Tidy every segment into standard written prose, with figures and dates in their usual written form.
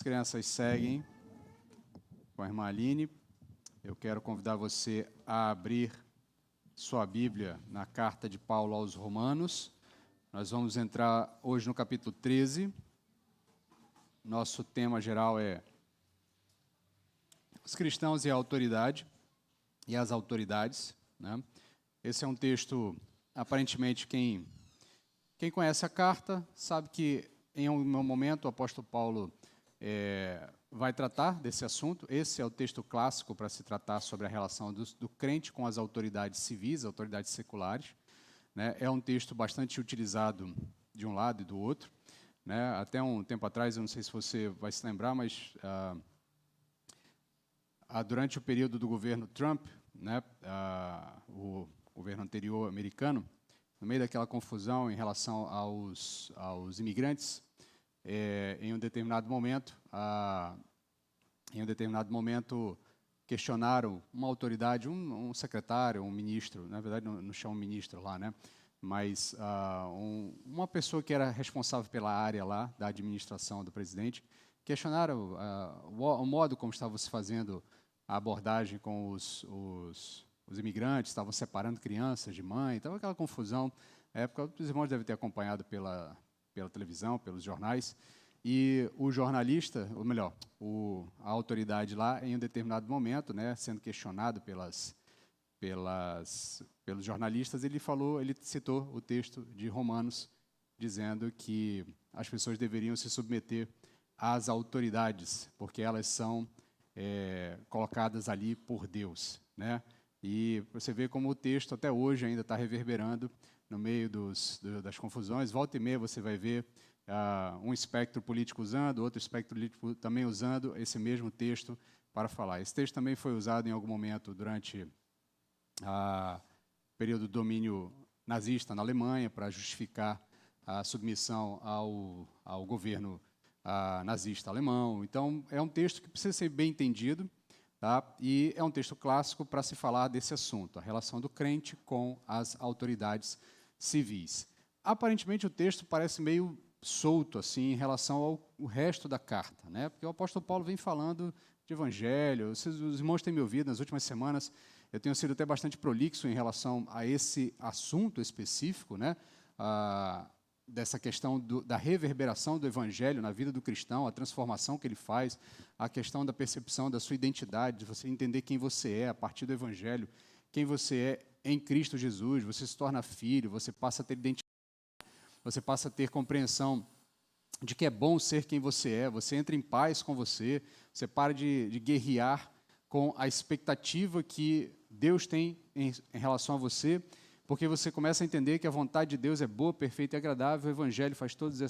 As crianças seguem com a irmã Aline. Eu quero convidar você a abrir sua Bíblia na carta de Paulo aos Romanos. Nós vamos entrar hoje no capítulo 13. Nosso tema geral é os cristãos e a autoridade e as autoridades, né? Esse é um texto, aparentemente, quem conhece a carta sabe que em um momento o apóstolo Paulo vai tratar desse assunto. Esse é o texto clássico para se tratar sobre a relação do crente com as autoridades civis, autoridades seculares, né? É um texto bastante utilizado de um lado e do outro, né? Até um tempo atrás, eu não sei se você vai se lembrar, mas durante o período do governo Trump, né, o governo anterior americano, no meio daquela confusão em relação aos imigrantes, em um determinado momento, questionaram uma autoridade, um secretário, um ministro, na verdade não chamam ministro lá, né? Mas uma pessoa que era responsável pela área lá, da administração do presidente, questionaram o modo como estava se fazendo a abordagem com os imigrantes, estavam separando crianças de mãe, estava aquela confusão. Na época, os irmãos devem ter acompanhado pela televisão, pelos jornais, e o jornalista, ou melhor, a autoridade lá, em um determinado momento, né, sendo questionado pelos jornalistas, ele citou o texto de Romanos, dizendo que as pessoas deveriam se submeter às autoridades, porque elas são colocadas ali por Deus, né? E você vê como o texto até hoje ainda está reverberando no meio das confusões. Volta e meia você vai ver um espectro político usando, outro espectro político também usando esse mesmo texto para falar. Esse texto também foi usado em algum momento durante o período do domínio nazista na Alemanha para justificar a submissão ao governo nazista alemão. Então, é um texto que precisa ser bem entendido, tá? E é um texto clássico para se falar desse assunto, a relação do crente com as autoridades civis. Aparentemente, o texto parece meio solto assim em relação ao resto da carta, né? Porque o apóstolo Paulo vem falando de evangelho. Os irmãos têm me ouvido nas últimas semanas, eu tenho sido até bastante prolixo em relação a esse assunto específico, né? Dessa questão da reverberação do evangelho na vida do cristão, a transformação que ele faz, a questão da percepção da sua identidade, de você entender quem você é a partir do evangelho, quem você é em Cristo Jesus, você se torna filho, você passa a ter identidade, você passa a ter compreensão de que é bom ser quem você entra em paz com você para de guerrear com a expectativa que Deus tem em relação a você, porque você começa a entender que a vontade de Deus é boa, perfeita e agradável. O Evangelho faz todas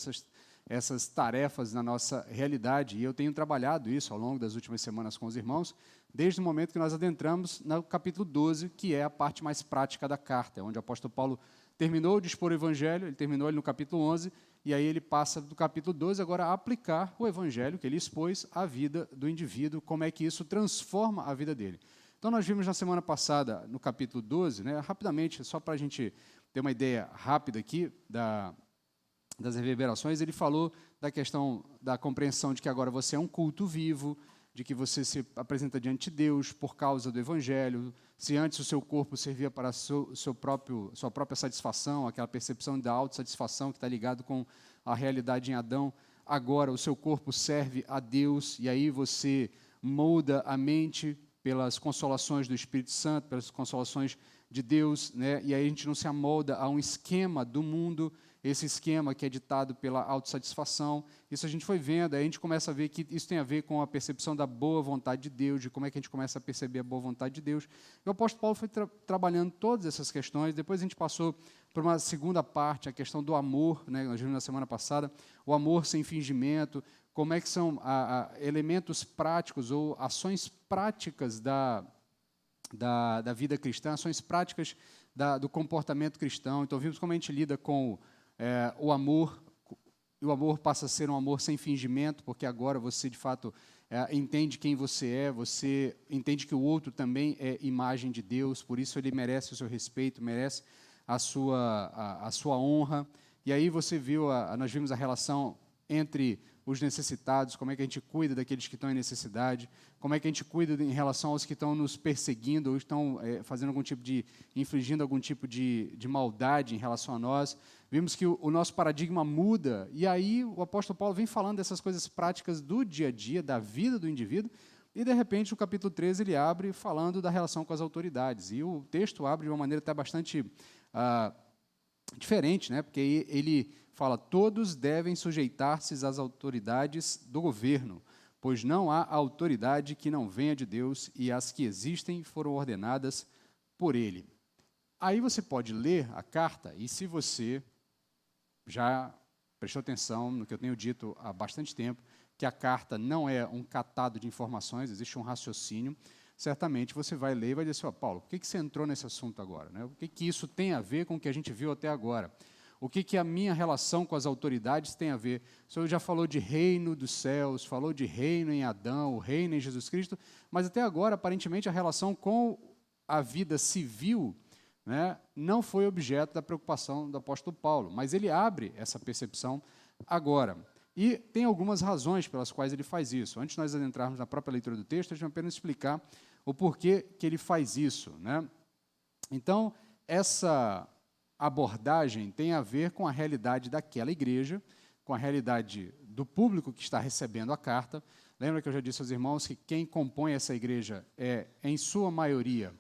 essas tarefas na nossa realidade, e eu tenho trabalhado isso ao longo das últimas semanas com os irmãos, desde o momento que nós adentramos no capítulo 12, que é a parte mais prática da carta, onde o apóstolo Paulo terminou de expor o Evangelho, ele terminou ele no capítulo 11, e aí ele passa do capítulo 12 agora a aplicar o Evangelho que ele expôs à vida do indivíduo, como é que isso transforma a vida dele. Então, nós vimos na semana passada, no capítulo 12, né, rapidamente, só para a gente ter uma ideia rápida aqui das reverberações, ele falou da questão da compreensão de que agora você é um culto vivo, de que você se apresenta diante de Deus por causa do Evangelho. Se antes o seu corpo servia para sua própria satisfação, aquela percepção da autossatisfação que está ligado com a realidade em Adão, agora o seu corpo serve a Deus, e aí você molda a mente pelas consolações do Espírito Santo, pelas consolações de Deus, né? E aí a gente não se amolda a um esquema do mundo, esse esquema que é ditado pela autossatisfação. Isso a gente foi vendo, aí a gente começa a ver que isso tem a ver com a percepção da boa vontade de Deus, de como é que a gente começa a perceber a boa vontade de Deus. E o apóstolo Paulo foi trabalhando todas essas questões. Depois a gente passou por uma segunda parte, a questão do amor, né? Nós vimos na semana passada, o amor sem fingimento, como é que são elementos práticos ou ações práticas da vida cristã, ações práticas do comportamento cristão. Então, vimos como a gente lida com o amor, e o amor passa a ser um amor sem fingimento, porque agora você, de fato, entende quem você entende que o outro também é imagem de Deus, por isso ele merece o seu respeito, merece a sua honra. E aí você viu, nós vimos a relação entre os necessitados, como é que a gente cuida daqueles que estão em necessidade, como é que a gente cuida em relação aos que estão nos perseguindo ou estão fazendo algum tipo de, infligindo algum tipo de maldade em relação a nós. Vimos que o nosso paradigma muda, e aí o apóstolo Paulo vem falando dessas coisas práticas do dia a dia, da vida do indivíduo, e, de repente, no capítulo 13, ele abre falando da relação com as autoridades. E o texto abre de uma maneira até bastante diferente, né? Porque ele fala: todos devem sujeitar-se às autoridades do governo, pois não há autoridade que não venha de Deus, e as que existem foram ordenadas por ele. Aí você pode ler a carta, e se você já prestou atenção no que eu tenho dito há bastante tempo, que a carta não é um catado de informações, existe um raciocínio, certamente você vai ler e vai dizer assim: Paulo, por que você entrou nesse assunto agora? Né? O que isso tem a ver com o que a gente viu até agora? O que a minha relação com as autoridades tem a ver? O Senhor já falou de reino dos céus, falou de reino em Adão, o reino em Jesus Cristo, mas até agora, aparentemente, a relação com a vida civil, né, não foi objeto da preocupação do apóstolo Paulo, mas ele abre essa percepção agora. E tem algumas razões pelas quais ele faz isso. Antes de nós adentrarmos na própria leitura do texto, deixa eu apenas explicar o porquê que ele faz isso, né? Então, essa abordagem tem a ver com a realidade daquela igreja, com a realidade do público que está recebendo a carta. Lembra que eu já disse aos irmãos que quem compõe essa igreja é, em sua maioria,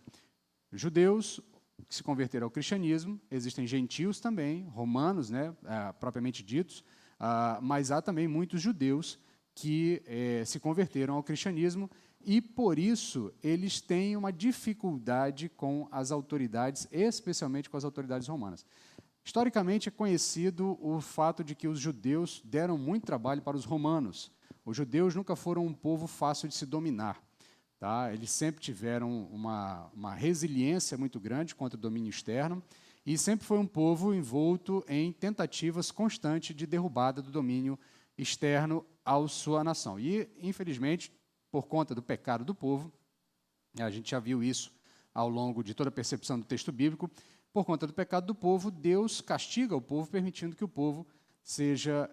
judeus que se converteram ao cristianismo, existem gentios também, romanos, né, propriamente ditos, mas há também muitos judeus que se converteram ao cristianismo, e, por isso, eles têm uma dificuldade com as autoridades, especialmente com as autoridades romanas. Historicamente, é conhecido o fato de que os judeus deram muito trabalho para os romanos. Os judeus nunca foram um povo fácil de se dominar. Tá? Eles sempre tiveram uma resiliência muito grande contra o domínio externo, e sempre foi um povo envolto em tentativas constantes de derrubada do domínio externo à sua nação. E, infelizmente, por conta do pecado do povo, a gente já viu isso ao longo de toda a percepção do texto bíblico, por conta do pecado do povo, Deus castiga o povo, permitindo que o povo seja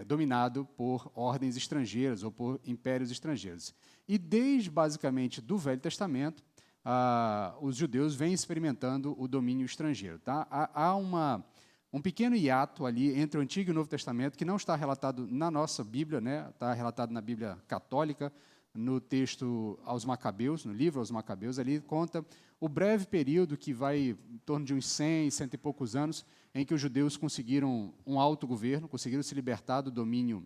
dominado por ordens estrangeiras ou por impérios estrangeiros. E desde, basicamente, do Velho Testamento, os judeus vêm experimentando o domínio estrangeiro. Tá? Há um pequeno hiato ali entre o Antigo e o Novo Testamento, que não está relatado na nossa Bíblia, né? Está relatado na Bíblia católica, no texto aos Macabeus, no livro aos Macabeus, ali conta o breve período que vai em torno de uns 100, cento e poucos anos, em que os judeus conseguiram um autogoverno, conseguiram se libertar do domínio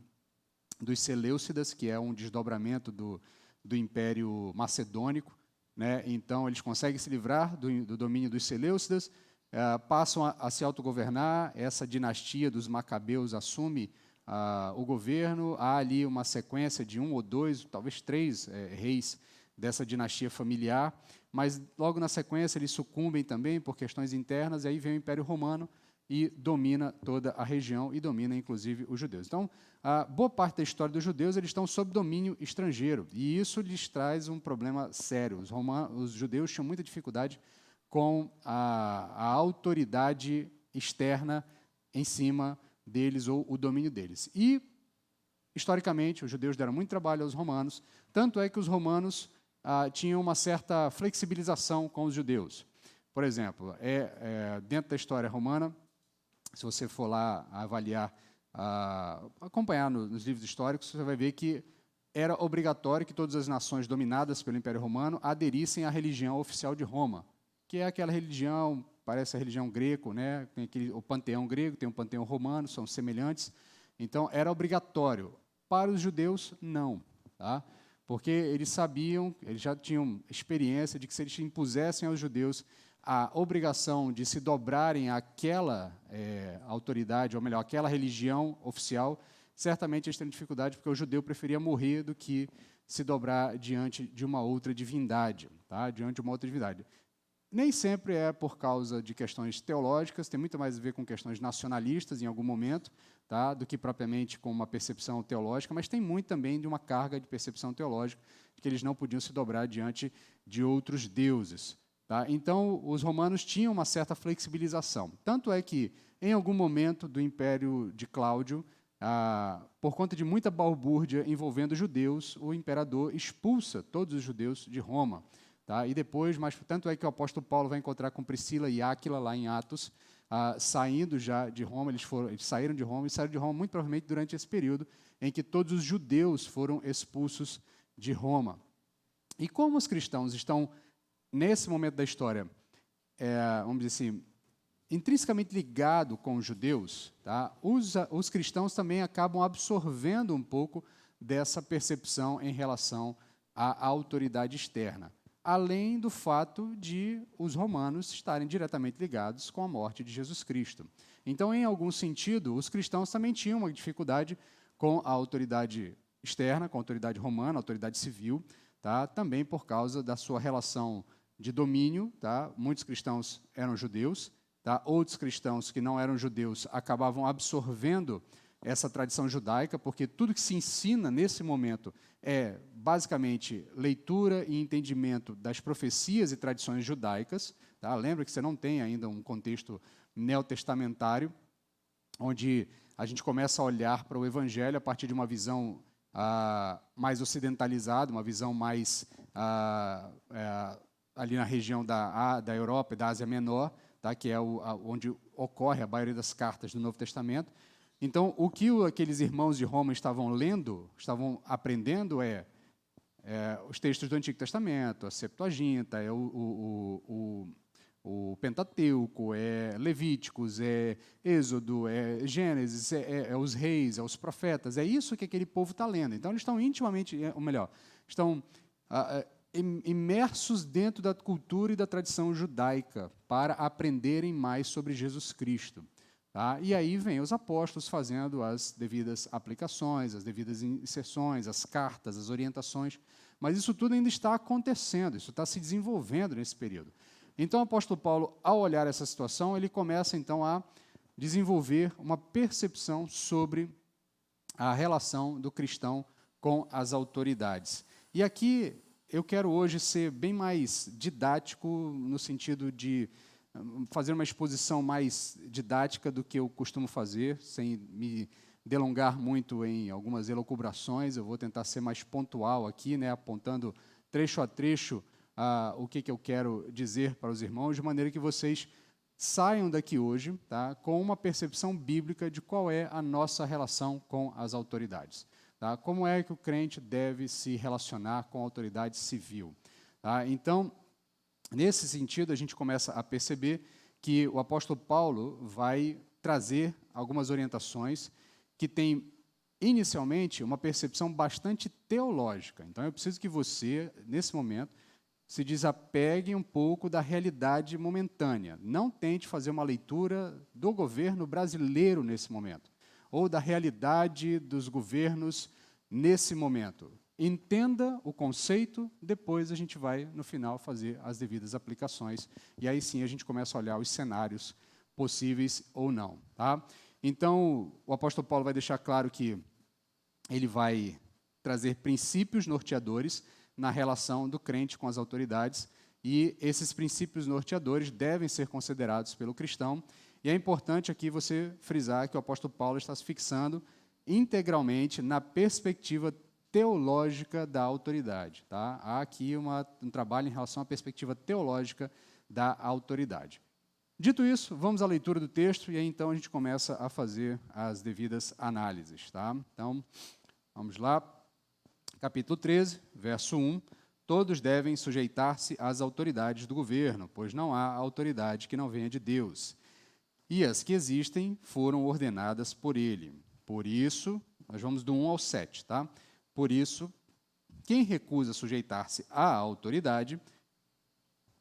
dos Seleucidas, que é um desdobramento do Império Macedônico, né? Então, eles conseguem se livrar do domínio dos Seleucidas, passam a se autogovernar, essa dinastia dos Macabeus assume o governo, há ali uma sequência de 1 ou 2, talvez 3 reis dessa dinastia familiar, mas logo na sequência eles sucumbem também por questões internas, e aí vem o Império Romano e domina toda a região e domina inclusive os judeus. Então, boa parte da história dos judeus eles estão sob domínio estrangeiro, e isso lhes traz um problema sério. Os judeus tinham muita dificuldade com a autoridade externa em cima deles ou o domínio deles. E, historicamente, os judeus deram muito trabalho aos romanos, tanto é que os romanos tinham uma certa flexibilização com os judeus. Por exemplo, dentro da história romana, se você for lá avaliar, acompanhar nos livros históricos, você vai ver que era obrigatório que todas as nações dominadas pelo Império Romano aderissem à religião oficial de Roma, que é aquela religião, parece a religião greco, né? Tem o panteão grego, tem o panteão romano, são semelhantes. Então, era obrigatório. Para os judeus, não. Tá? Porque eles sabiam, eles já tinham experiência de que se eles impusessem aos judeus a obrigação de se dobrarem àquela autoridade, ou melhor, àquela religião oficial, certamente eles teriam dificuldade, porque o judeu preferia morrer do que se dobrar diante de uma outra divindade. Tá? Diante de uma outra divindade. Nem sempre é por causa de questões teológicas, tem muito mais a ver com questões nacionalistas em algum momento, tá, do que propriamente com uma percepção teológica, mas tem muito também de uma carga de percepção teológica, que eles não podiam se dobrar diante de outros deuses. Tá? Então, os romanos tinham uma certa flexibilização. Tanto é que, em algum momento do Império de Cláudio, por conta de muita balbúrdia envolvendo judeus, o imperador expulsa todos os judeus de Roma. Tá? E depois, mas tanto é que o apóstolo Paulo vai encontrar com Priscila e Áquila lá em Atos, saindo já de Roma, eles saíram de Roma, e saíram de Roma muito provavelmente durante esse período em que todos os judeus foram expulsos de Roma. E como os cristãos estão, nesse momento da história, vamos dizer assim, intrinsecamente ligados com os judeus, tá? Os cristãos também acabam absorvendo um pouco dessa percepção em relação à autoridade externa, além do fato de os romanos estarem diretamente ligados com a morte de Jesus Cristo. Então, em algum sentido, os cristãos também tinham uma dificuldade com a autoridade externa, com a autoridade romana, a autoridade civil, tá? Também por causa da sua relação de domínio. Tá? Muitos cristãos eram judeus, tá? Outros cristãos que não eram judeus acabavam absorvendo essa tradição judaica, porque tudo que se ensina nesse momento é basicamente leitura e entendimento das profecias e tradições judaicas. Tá? Lembra que você não tem ainda um contexto neotestamentário, onde a gente começa a olhar para o Evangelho a partir de uma visão mais ocidentalizada, uma visão mais ali na região da Europa e da Ásia Menor, tá? Que é onde ocorre a maioria das cartas do Novo Testamento. Então, o que aqueles irmãos de Roma estavam lendo, estavam aprendendo os textos do Antigo Testamento, a Septuaginta, o Pentateuco, Levíticos, Êxodo, Gênesis, os reis, os profetas. É isso que aquele povo está lendo. Então, eles estão intimamente, ou melhor, estão imersos dentro da cultura e da tradição judaica para aprenderem mais sobre Jesus Cristo. Tá? E aí vem os apóstolos fazendo as devidas aplicações, as devidas inserções, as cartas, as orientações. Mas isso tudo ainda está acontecendo, isso está se desenvolvendo nesse período. Então, o apóstolo Paulo, ao olhar essa situação, ele começa, então, a desenvolver uma percepção sobre a relação do cristão com as autoridades. E aqui eu quero hoje ser bem mais didático, no sentido de fazer uma exposição mais didática do que eu costumo fazer, sem me delongar muito em algumas elucubrações. Eu vou tentar ser mais pontual aqui, né, apontando trecho a trecho o que eu quero dizer para os irmãos, de maneira que vocês saiam daqui hoje, tá, com uma percepção bíblica de qual é a nossa relação com as autoridades. Tá? Como é que o crente deve se relacionar com a autoridade civil. Tá? Então, nesse sentido, a gente começa a perceber que o apóstolo Paulo vai trazer algumas orientações que têm, inicialmente, uma percepção bastante teológica. Então, eu preciso que você, nesse momento, se desapegue um pouco da realidade momentânea. Não tente fazer uma leitura do governo brasileiro nesse momento, ou da realidade dos governos nesse momento. Entenda o conceito, depois a gente vai, no final, fazer as devidas aplicações, e aí sim a gente começa a olhar os cenários possíveis ou não. Tá? Então, o apóstolo Paulo vai deixar claro que ele vai trazer princípios norteadores na relação do crente com as autoridades, e esses princípios norteadores devem ser considerados pelo cristão, e é importante aqui você frisar que o apóstolo Paulo está se fixando integralmente na perspectiva teológica da autoridade. Tá? Há aqui um trabalho em relação à perspectiva teológica da autoridade. Dito isso, vamos à leitura do texto, e aí então a gente começa a fazer as devidas análises. Tá? Então, vamos lá. Capítulo 13, verso 1. Todos devem sujeitar-se às autoridades do governo, pois não há autoridade que não venha de Deus. E as que existem foram ordenadas por ele. Por isso, nós vamos do 1 ao 7, tá? Por isso, quem recusa sujeitar-se à autoridade,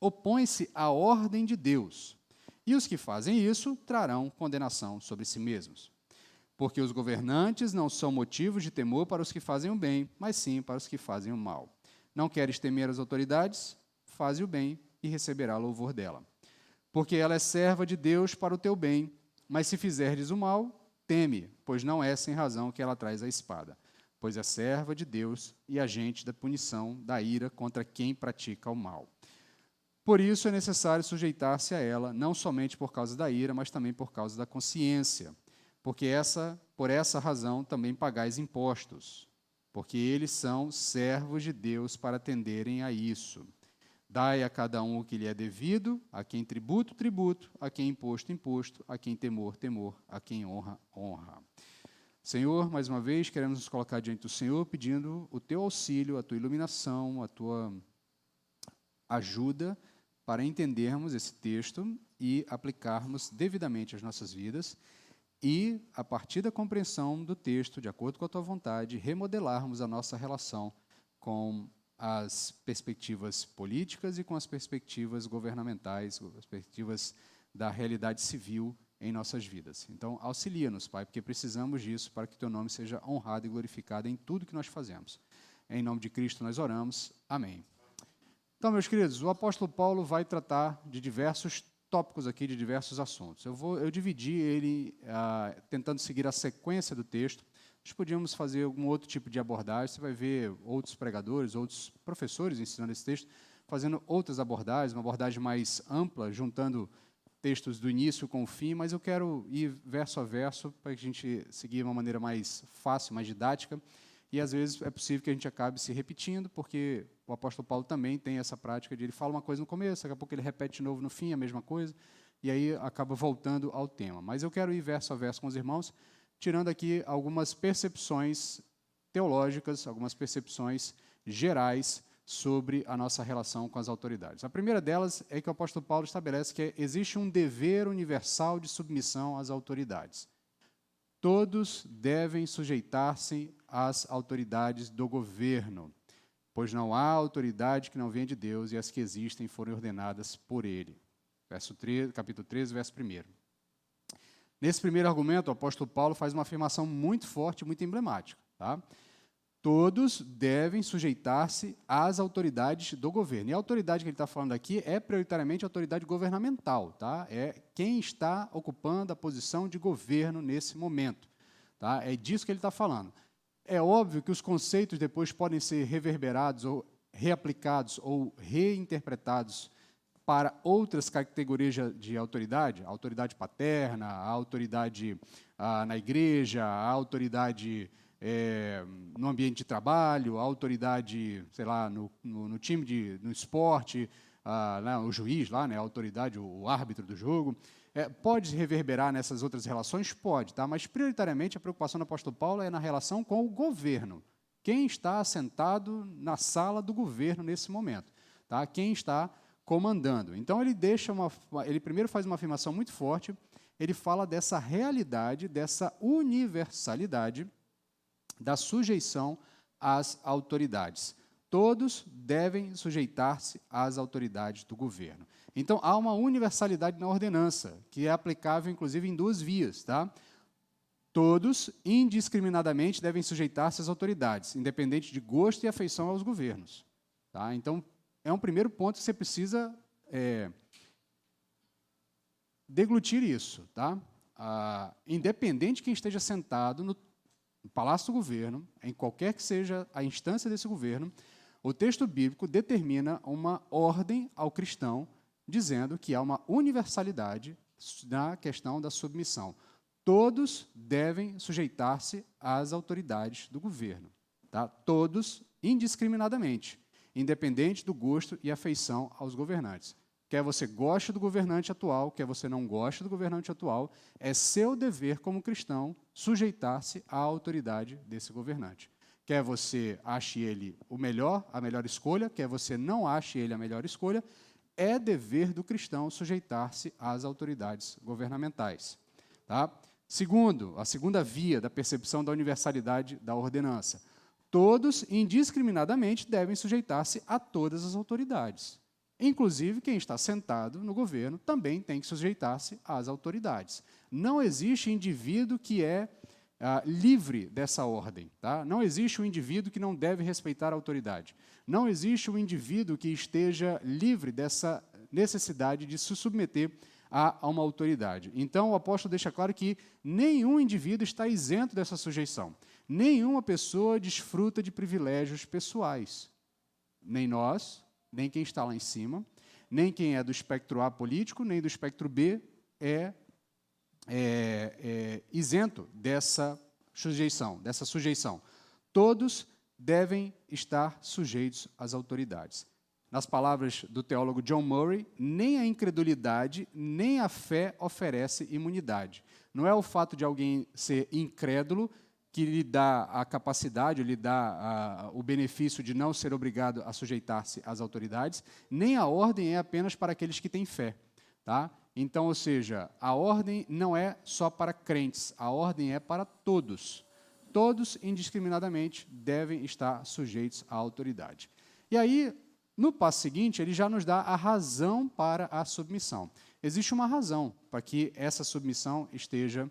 opõe-se à ordem de Deus. E os que fazem isso trarão condenação sobre si mesmos. Porque os governantes não são motivos de temor para os que fazem o bem, mas sim para os que fazem o mal. Não queres temer as autoridades? Faze o bem e receberá louvor dela. Porque ela é serva de Deus para o teu bem, mas se fizerdes o mal, teme, pois não é sem razão que ela traz a espada. Pois é serva de Deus e agente da punição, da ira contra quem pratica o mal. Por isso é necessário sujeitar-se a ela, não somente por causa da ira, mas também por causa da consciência. porque por essa razão também pagais impostos, porque eles são servos de Deus para atenderem a isso. Dai a cada um o que lhe é devido, a quem tributo, tributo, a quem imposto, imposto, a quem temor, temor, a quem honra, honra. Senhor, mais uma vez, queremos nos colocar diante do Senhor, pedindo o teu auxílio, a tua iluminação, a tua ajuda para entendermos esse texto e aplicarmos devidamente às nossas vidas e, a partir da compreensão do texto, de acordo com a tua vontade, remodelarmos a nossa relação com as perspectivas políticas e com as perspectivas governamentais, as perspectivas da realidade civil em nossas vidas. Então, auxilia-nos, Pai, porque precisamos disso para que o teu nome seja honrado e glorificado em tudo que nós fazemos. Em nome de Cristo nós oramos. Amém. Então, meus queridos, o apóstolo Paulo vai tratar de diversos tópicos aqui, de diversos assuntos. Eu dividi ele tentando seguir a sequência do texto. Nós podíamos fazer algum outro tipo de abordagem. Você vai ver outros pregadores, outros professores ensinando esse texto, fazendo outras abordagens, uma abordagem mais ampla, juntando textos do início com o fim, mas eu quero ir verso a verso para que a gente seguir de uma maneira mais fácil, mais didática, e às vezes é possível que a gente acabe se repetindo, porque o apóstolo Paulo também tem essa prática de ele fala uma coisa no começo, daqui a pouco ele repete de novo no fim, a mesma coisa, e aí acaba voltando ao tema. Mas eu quero ir verso a verso com os irmãos, tirando aqui algumas percepções teológicas, algumas percepções gerais sobre a nossa relação com as autoridades. A primeira delas é que o apóstolo Paulo estabelece que existe um dever universal de submissão às autoridades. Todos devem sujeitar-se às autoridades do governo, pois não há autoridade que não venha de Deus e as que existem foram ordenadas por ele. Capítulo 13, verso 1. Nesse primeiro argumento, o apóstolo Paulo faz uma afirmação muito forte, muito emblemática. Tá? Todos devem sujeitar-se às autoridades do governo. E a autoridade que ele está falando aqui é prioritariamente a autoridade governamental. Tá? É quem está ocupando a posição de governo nesse momento. Tá? É disso que ele está falando. É óbvio que os conceitos depois podem ser reverberados ou reaplicados ou reinterpretados para outras categorias de autoridade, a autoridade paterna, a autoridade na igreja, a autoridade no ambiente de trabalho, a autoridade, sei lá, no time, no esporte, o juiz lá, né, a autoridade, o árbitro do jogo. Pode reverberar nessas outras relações? Pode, tá? Mas prioritariamente a preocupação do apóstolo Paulo é na relação com o governo. Quem está assentado na sala do governo nesse momento? Tá? Quem está comandando. Então ele primeiro faz uma afirmação muito forte, ele fala dessa realidade, dessa universalidade da sujeição às autoridades. Todos devem sujeitar-se às autoridades do governo. Então, há uma universalidade na ordenança, que é aplicável, inclusive, em duas vias. Tá? Todos, indiscriminadamente, devem sujeitar-se às autoridades, independente de gosto e afeição aos governos. Tá? Então, é um primeiro ponto que você precisa deglutir isso. Tá? Independente de quem esteja sentado no Palácio do Governo, em qualquer que seja a instância desse governo, o texto bíblico determina uma ordem ao cristão, dizendo que há uma universalidade na questão da submissão. Todos devem sujeitar-se às autoridades do governo. Tá? Todos, indiscriminadamente, independente do gosto e afeição aos governantes. Quer você goste do governante atual, quer você não goste do governante atual, é seu dever como cristão sujeitar-se à autoridade desse governante. Quer você ache ele a melhor escolha, quer você não ache ele a melhor escolha, é dever do cristão sujeitar-se às autoridades governamentais. Tá? Segundo, a segunda via da percepção da universalidade da ordenança. Todos, indiscriminadamente, devem sujeitar-se a todas as autoridades. Inclusive, quem está sentado no governo também tem que sujeitar-se às autoridades. Não existe indivíduo que é livre dessa ordem. Tá? Não existe um indivíduo que não deve respeitar a autoridade. Não existe um indivíduo que esteja livre dessa necessidade de se submeter a uma autoridade. Então, o apóstolo deixa claro que nenhum indivíduo está isento dessa sujeição. Nenhuma pessoa desfruta de privilégios pessoais. Nem nós, nem quem está lá em cima, nem quem é do espectro A político, nem do espectro B é isento dessa sujeição. Todos devem estar sujeitos às autoridades. Nas palavras do teólogo John Murray, nem a incredulidade, nem a fé oferece imunidade. Não é o fato de alguém ser incrédulo que lhe dá a capacidade, lhe dá o benefício de não ser obrigado a sujeitar-se às autoridades, nem a ordem é apenas para aqueles que têm fé. Tá? Então, ou seja, a ordem não é só para crentes, a ordem é para todos. Todos, indiscriminadamente, devem estar sujeitos à autoridade. E aí, no passo seguinte, ele já nos dá a razão para a submissão. Existe uma razão para que essa submissão esteja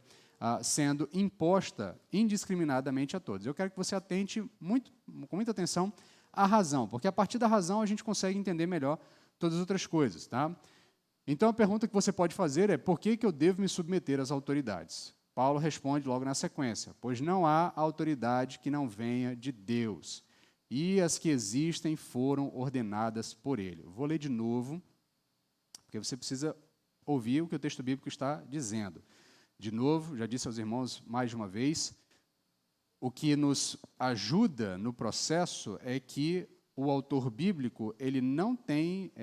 sendo imposta indiscriminadamente a todos. Eu quero que você atente com muita atenção à razão, porque a partir da razão a gente consegue entender melhor todas as outras coisas. Tá? Então, a pergunta que você pode fazer é: por que eu devo me submeter às autoridades? Paulo responde logo na sequência: pois não há autoridade que não venha de Deus, e as que existem foram ordenadas por Ele. Eu vou ler de novo, porque você precisa ouvir o que o texto bíblico está dizendo. De novo, já disse aos irmãos mais de uma vez, o que nos ajuda no processo é que o autor bíblico ele não tem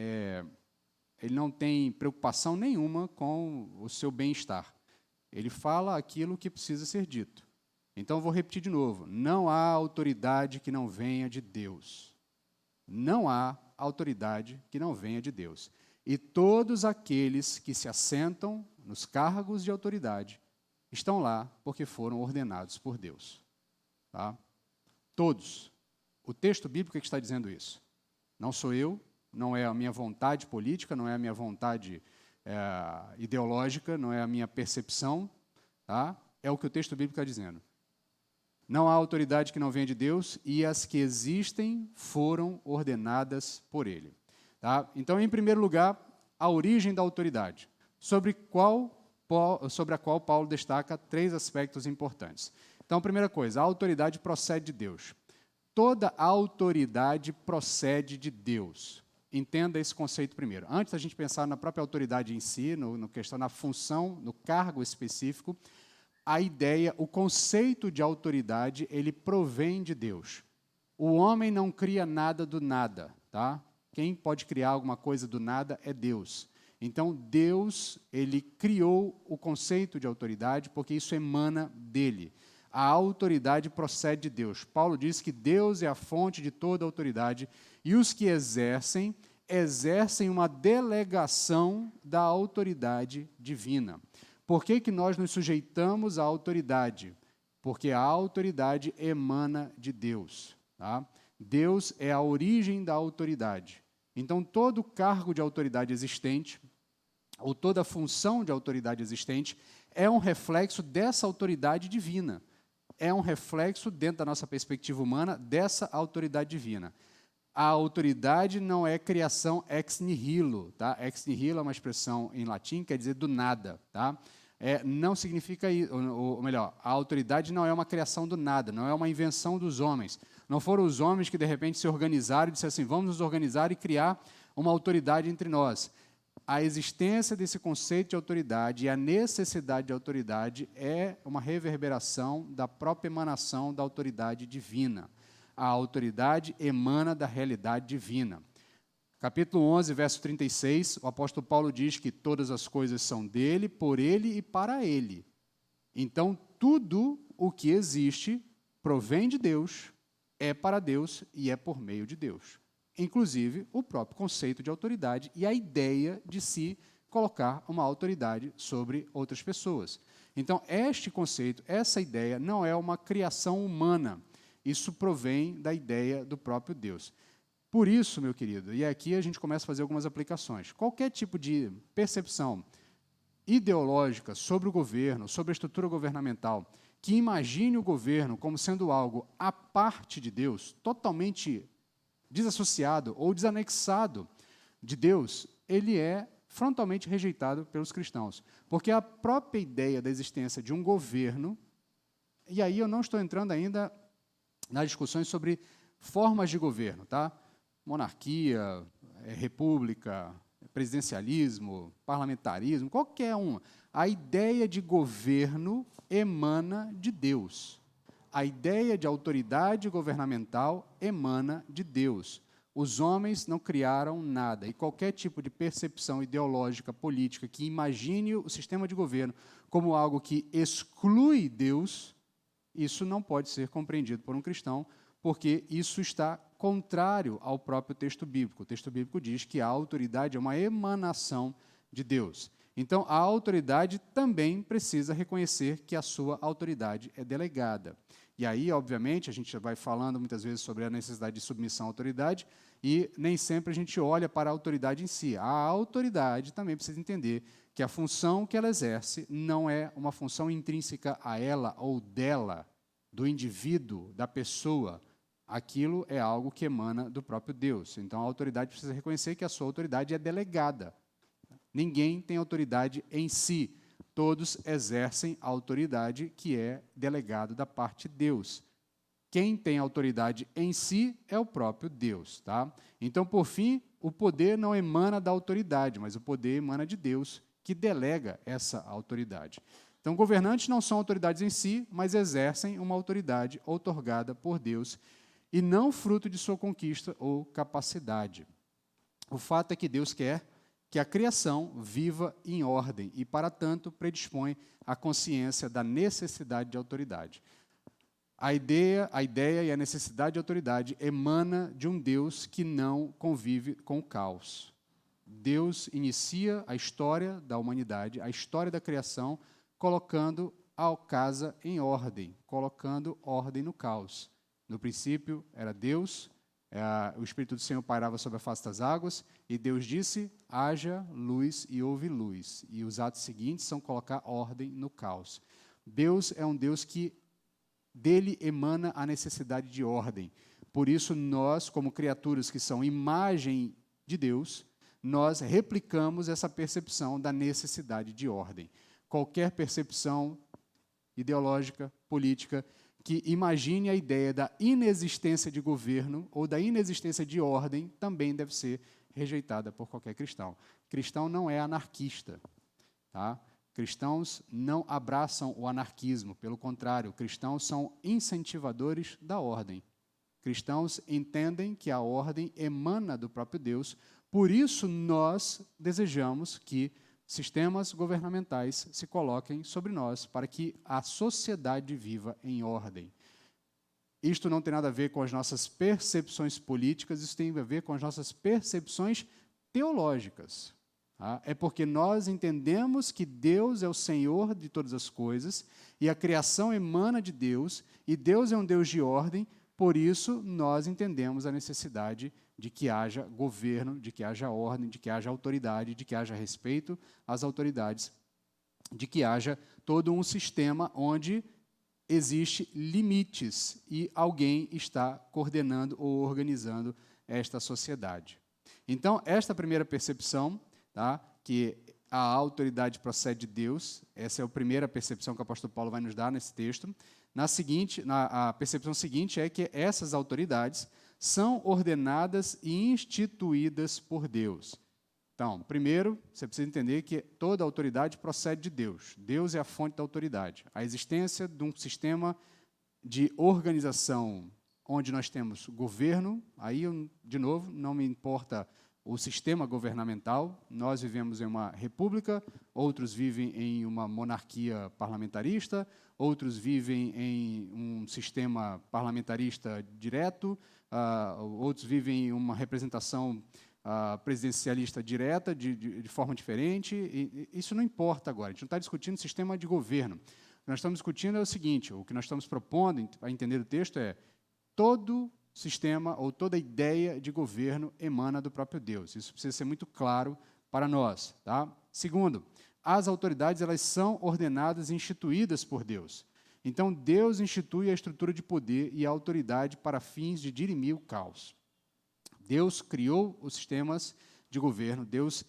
preocupação nenhuma com o seu bem-estar. Ele fala aquilo que precisa ser dito. Então, eu vou repetir de novo. Não há autoridade que não venha de Deus. Não há autoridade que não venha de Deus. E todos aqueles que se assentam nos cargos de autoridade estão lá porque foram ordenados por Deus. Tá? Todos. O texto bíblico é que está dizendo isso. Não sou eu, não é a minha vontade política, não é a minha vontade ideológica, não é a minha percepção. Tá? É o que o texto bíblico está dizendo. Não há autoridade que não venha de Deus, e as que existem foram ordenadas por Ele. Tá? Então, em primeiro lugar, a origem da autoridade, sobre a qual Paulo destaca 3 aspectos importantes. Então, primeira coisa, a autoridade procede de Deus. Toda a autoridade procede de Deus. Entenda esse conceito primeiro. Antes da gente pensar na própria autoridade em si, na função, no cargo específico, a ideia, o conceito de autoridade, ele provém de Deus. O homem não cria nada do nada, tá? Quem pode criar alguma coisa do nada é Deus. Então, Deus, ele criou o conceito de autoridade porque isso emana dele. A autoridade procede de Deus. Paulo diz que Deus é a fonte de toda autoridade e os que exercem uma delegação da autoridade divina. Por que nós nos sujeitamos à autoridade? Porque a autoridade emana de Deus. Tá? Deus é a origem da autoridade. Então, todo cargo de autoridade existente, ou toda função de autoridade existente, é um reflexo dessa autoridade divina. É um reflexo, dentro da nossa perspectiva humana, dessa autoridade divina. A autoridade não é criação ex nihilo. Tá? Ex nihilo é uma expressão em latim, quer dizer do nada. Tá? Não significa isso, ou melhor, a autoridade não é uma criação do nada, não é uma invenção dos homens. Não foram os homens que, de repente, se organizaram e disseram assim, vamos nos organizar e criar uma autoridade entre nós. A existência desse conceito de autoridade e a necessidade de autoridade é uma reverberação da própria emanação da autoridade divina. A autoridade emana da realidade divina. Capítulo 11, verso 36, o apóstolo Paulo diz que todas as coisas são dele, por ele e para ele. Então, tudo o que existe provém de Deus, é para Deus e é por meio de Deus. Inclusive, o próprio conceito de autoridade e a ideia de se colocar uma autoridade sobre outras pessoas. Então, este conceito, essa ideia, não é uma criação humana. Isso provém da ideia do próprio Deus. Por isso, meu querido, e aqui a gente começa a fazer algumas aplicações. Qualquer tipo de percepção ideológica sobre o governo, sobre a estrutura governamental, que imagine o governo como sendo algo à parte de Deus, totalmente desassociado ou desanexado de Deus, ele é frontalmente rejeitado pelos cristãos. Porque a própria ideia da existência de um governo, e aí eu não estou entrando ainda nas discussões sobre formas de governo, tá? Monarquia, república, presidencialismo, parlamentarismo, qualquer um. A ideia de governo emana de Deus. A ideia de autoridade governamental emana de Deus. Os homens não criaram nada, e qualquer tipo de percepção ideológica, política, que imagine o sistema de governo como algo que exclui Deus, isso não pode ser compreendido por um cristão, porque isso está contrário ao próprio texto bíblico. O texto bíblico diz que a autoridade é uma emanação de Deus. Então, a autoridade também precisa reconhecer que a sua autoridade é delegada. E aí, obviamente, a gente vai falando muitas vezes sobre a necessidade de submissão à autoridade e nem sempre a gente olha para a autoridade em si. A autoridade também precisa entender que a função que ela exerce não é uma função intrínseca a ela ou dela, do indivíduo, da pessoa. Aquilo é algo que emana do próprio Deus. Então, a autoridade precisa reconhecer que a sua autoridade é delegada. Ninguém tem autoridade em si. Todos exercem a autoridade que é delegado da parte de Deus. Quem tem autoridade em si é o próprio Deus. Tá? Então, por fim, o poder não emana da autoridade, mas o poder emana de Deus, que delega essa autoridade. Então, governantes não são autoridades em si, mas exercem uma autoridade outorgada por Deus e não fruto de sua conquista ou capacidade. O fato é que Deus quer que a criação viva em ordem e, para tanto, predispõe a consciência da necessidade de autoridade. A ideia e a necessidade de autoridade emana de um Deus que não convive com o caos. Deus inicia a história da humanidade, a história da criação, colocando a casa em ordem, colocando ordem no caos. No princípio era Deus, o Espírito do Senhor pairava sobre a face das águas, e Deus disse, haja luz e houve luz. E os atos seguintes são colocar ordem no caos. Deus é um Deus que dele emana a necessidade de ordem. Por isso, nós, como criaturas que são imagem de Deus, nós replicamos essa percepção da necessidade de ordem. Qualquer percepção ideológica, política, que imagine a ideia da inexistência de governo ou da inexistência de ordem, também deve ser rejeitada por qualquer cristão. Cristão não é anarquista. Tá? Cristãos não abraçam o anarquismo, pelo contrário, cristãos são incentivadores da ordem. Cristãos entendem que a ordem emana do próprio Deus, por isso nós desejamos que sistemas governamentais se coloquem sobre nós para que a sociedade viva em ordem. Isto não tem nada a ver com as nossas percepções políticas, isso tem a ver com as nossas percepções teológicas. Tá? É porque nós entendemos que Deus é o Senhor de todas as coisas e a criação emana de Deus e Deus é um Deus de ordem, por isso nós entendemos a necessidade de que haja governo, de que haja ordem, de que haja autoridade, de que haja respeito às autoridades, de que haja todo um sistema onde existe limites e alguém está coordenando ou organizando esta sociedade. Então, esta primeira percepção, tá, que a autoridade procede de Deus, essa é a primeira percepção que o apóstolo Paulo vai nos dar nesse texto. A percepção seguinte é que essas autoridades são ordenadas e instituídas por Deus. Então, primeiro, você precisa entender que toda autoridade procede de Deus. Deus é a fonte da autoridade. A existência de um sistema de organização onde nós temos governo, aí, de novo, não me importa o sistema governamental, nós vivemos em uma república, outros vivem em uma monarquia parlamentarista, outros vivem em um sistema parlamentarista direto, outros vivem em uma representação presidencialista direta, de forma diferente, e isso não importa agora, a gente não está discutindo sistema de governo. O que nós estamos discutindo é o seguinte, o que nós estamos propondo, para entender o texto, é todo sistema ou toda ideia de governo emana do próprio Deus. Isso precisa ser muito claro para nós. Tá? Segundo, as autoridades elas são ordenadas e instituídas por Deus. Então, Deus institui a estrutura de poder e a autoridade para fins de dirimir o caos. Deus criou os sistemas de governo, Deus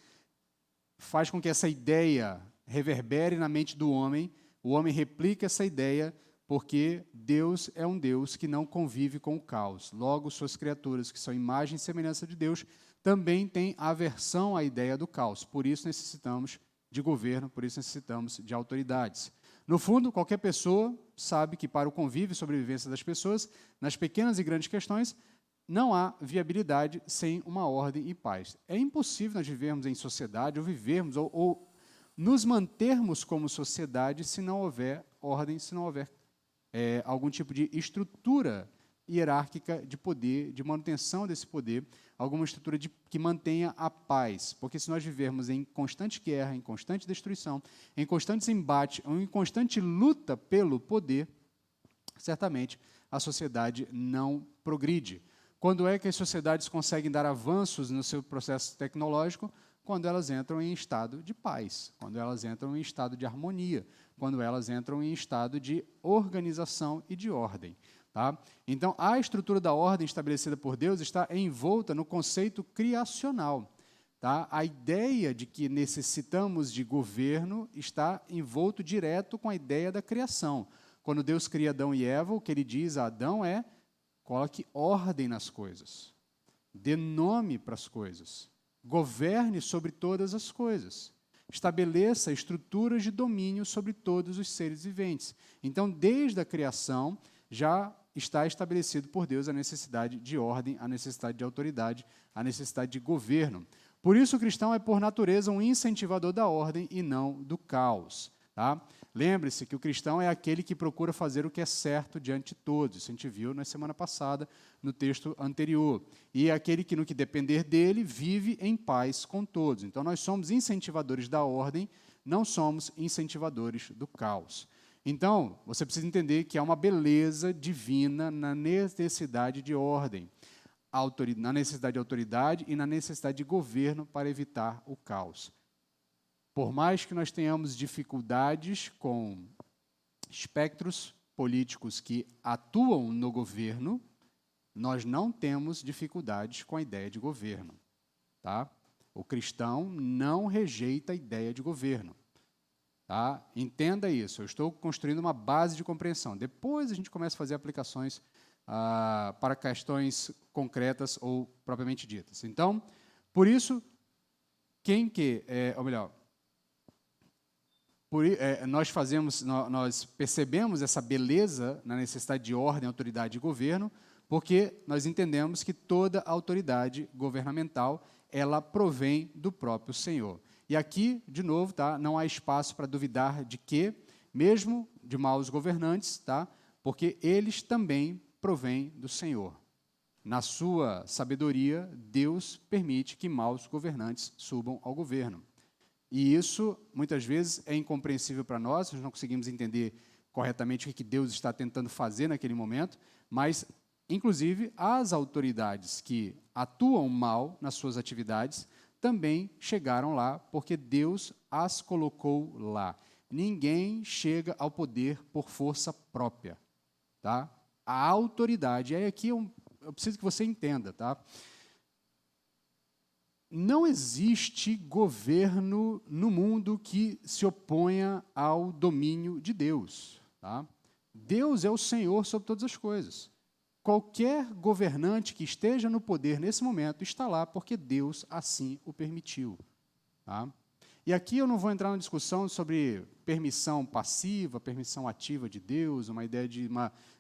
faz com que essa ideia reverbere na mente do homem, o homem replica essa ideia, porque Deus é um Deus que não convive com o caos. Logo, suas criaturas, que são imagem e semelhança de Deus, também têm aversão à ideia do caos. Por isso necessitamos de governo, por isso necessitamos de autoridades. No fundo, qualquer pessoa sabe que para o convívio e sobrevivência das pessoas, nas pequenas e grandes questões, não há viabilidade sem uma ordem e paz. É impossível nós vivermos em sociedade, ou vivermos, ou nos mantermos como sociedade, se não houver ordem, se não houver algum tipo de estrutura hierárquica de poder, de manutenção desse poder, alguma estrutura que mantenha a paz. Porque se nós vivermos em constante guerra, em constante destruição, em constantes embates, ou em constante luta pelo poder, certamente a sociedade não progride. Quando é que as sociedades conseguem dar avanços no seu processo tecnológico? Quando elas entram em estado de paz, quando elas entram em estado de harmonia, quando elas entram em estado de organização e de ordem. Tá? Então, a estrutura da ordem estabelecida por Deus está envolta no conceito criacional. Tá? A ideia de que necessitamos de governo está envolto direto com a ideia da criação. Quando Deus cria Adão e Eva, o que ele diz a Adão é: coloque ordem nas coisas, dê nome para as coisas, governe sobre todas as coisas, estabeleça estruturas de domínio sobre todos os seres viventes. Então, desde a criação, já está estabelecido por Deus a necessidade de ordem, a necessidade de autoridade, a necessidade de governo. Por isso, o cristão é, por natureza, um incentivador da ordem e não do caos. Tá? Lembre-se que o cristão é aquele que procura fazer o que é certo diante de todos. Isso a gente viu na semana passada, no texto anterior. E é aquele que, no que depender dele, vive em paz com todos. Então, nós somos incentivadores da ordem, não somos incentivadores do caos. Então, você precisa entender que há uma beleza divina na necessidade de ordem, na necessidade de autoridade e na necessidade de governo para evitar o caos. Por mais que nós tenhamos dificuldades com espectros políticos que atuam no governo, nós não temos dificuldades com a ideia de governo. Tá? O cristão não rejeita a ideia de governo. Tá? Entenda isso, eu estou construindo uma base de compreensão. Depois a gente começa a fazer aplicações para questões concretas ou propriamente ditas. Então, por isso, nós percebemos essa beleza na necessidade de ordem, autoridade e governo, porque nós entendemos que toda autoridade governamental, ela provém do próprio Senhor. E aqui, de novo, tá, não há espaço para duvidar de que, mesmo de maus governantes, tá, porque eles também provêm do Senhor. Na sua sabedoria, Deus permite que maus governantes subam ao governo. E isso, muitas vezes, é incompreensível para nós não conseguimos entender corretamente o que Deus está tentando fazer naquele momento, mas, inclusive, as autoridades que atuam mal nas suas atividades também chegaram lá porque Deus as colocou lá. Ninguém chega ao poder por força própria. Tá? A autoridade, aí aqui eu preciso que você entenda, tá? Não existe governo no mundo que se oponha ao domínio de Deus. Tá? Deus é o Senhor sobre todas as coisas. Qualquer governante que esteja no poder nesse momento está lá porque Deus assim o permitiu. Tá? E aqui eu não vou entrar na discussão sobre permissão passiva, permissão ativa de Deus, uma ideia de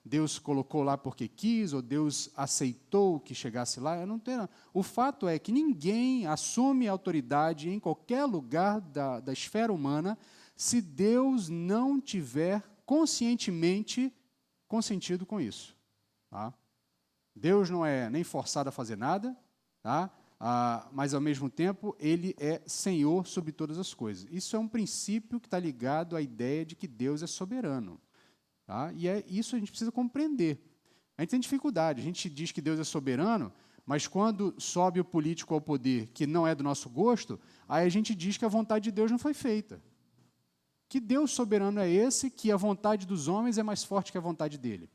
Deus colocou lá porque quis, ou Deus aceitou que chegasse lá. Eu não tenho. O fato é que ninguém assume autoridade em qualquer lugar da esfera humana se Deus não tiver conscientemente consentido com isso. Tá? Deus não é nem forçado a fazer nada, tá? Mas, ao mesmo tempo, Ele é Senhor sobre todas as coisas. Isso é um princípio que está ligado à ideia de que Deus é soberano. Tá? E isso a gente precisa compreender. A gente tem dificuldade, a gente diz que Deus é soberano, mas quando sobe o político ao poder que não é do nosso gosto, aí a gente diz que a vontade de Deus não foi feita. Que Deus soberano é esse, que a vontade dos homens é mais forte que a vontade dele?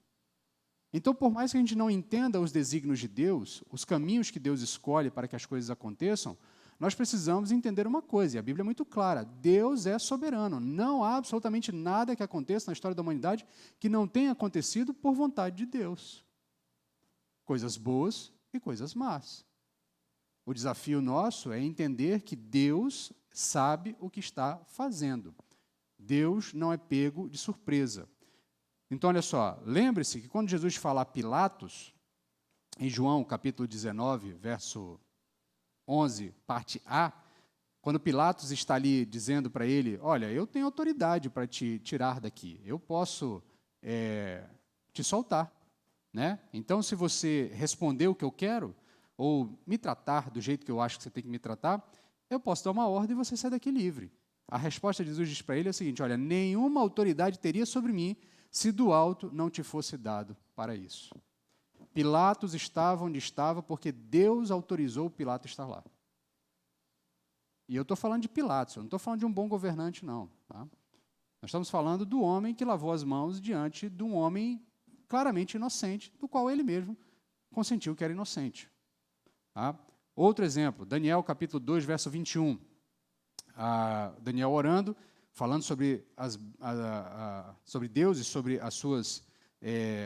Então, por mais que a gente não entenda os desígnios de Deus, os caminhos que Deus escolhe para que as coisas aconteçam, nós precisamos entender uma coisa, e a Bíblia é muito clara: Deus é soberano. Não há absolutamente nada que aconteça na história da humanidade que não tenha acontecido por vontade de Deus. Coisas boas e coisas más. O desafio nosso é entender que Deus sabe o que está fazendo. Deus não é pego de surpresa. Então, olha só, lembre-se que quando Jesus fala a Pilatos, em João, capítulo 19, verso 11, parte A, quando Pilatos está ali dizendo para ele: olha, eu tenho autoridade para te tirar daqui, eu posso te soltar, né? Então, se você responder o que eu quero, ou me tratar do jeito que eu acho que você tem que me tratar, eu posso dar uma ordem e você sai daqui livre. A resposta de Jesus diz para ele é a seguinte: olha, nenhuma autoridade teria sobre mim se do alto não te fosse dado para isso. Pilatos estava onde estava porque Deus autorizou Pilatos estar lá. E eu estou falando de Pilatos, eu não estou falando de um bom governante, não. Tá? Nós estamos falando do homem que lavou as mãos diante de um homem claramente inocente, do qual ele mesmo consentiu que era inocente. Tá? Outro exemplo, Daniel capítulo 2, verso 21. Daniel orando, falando sobre Deus e sobre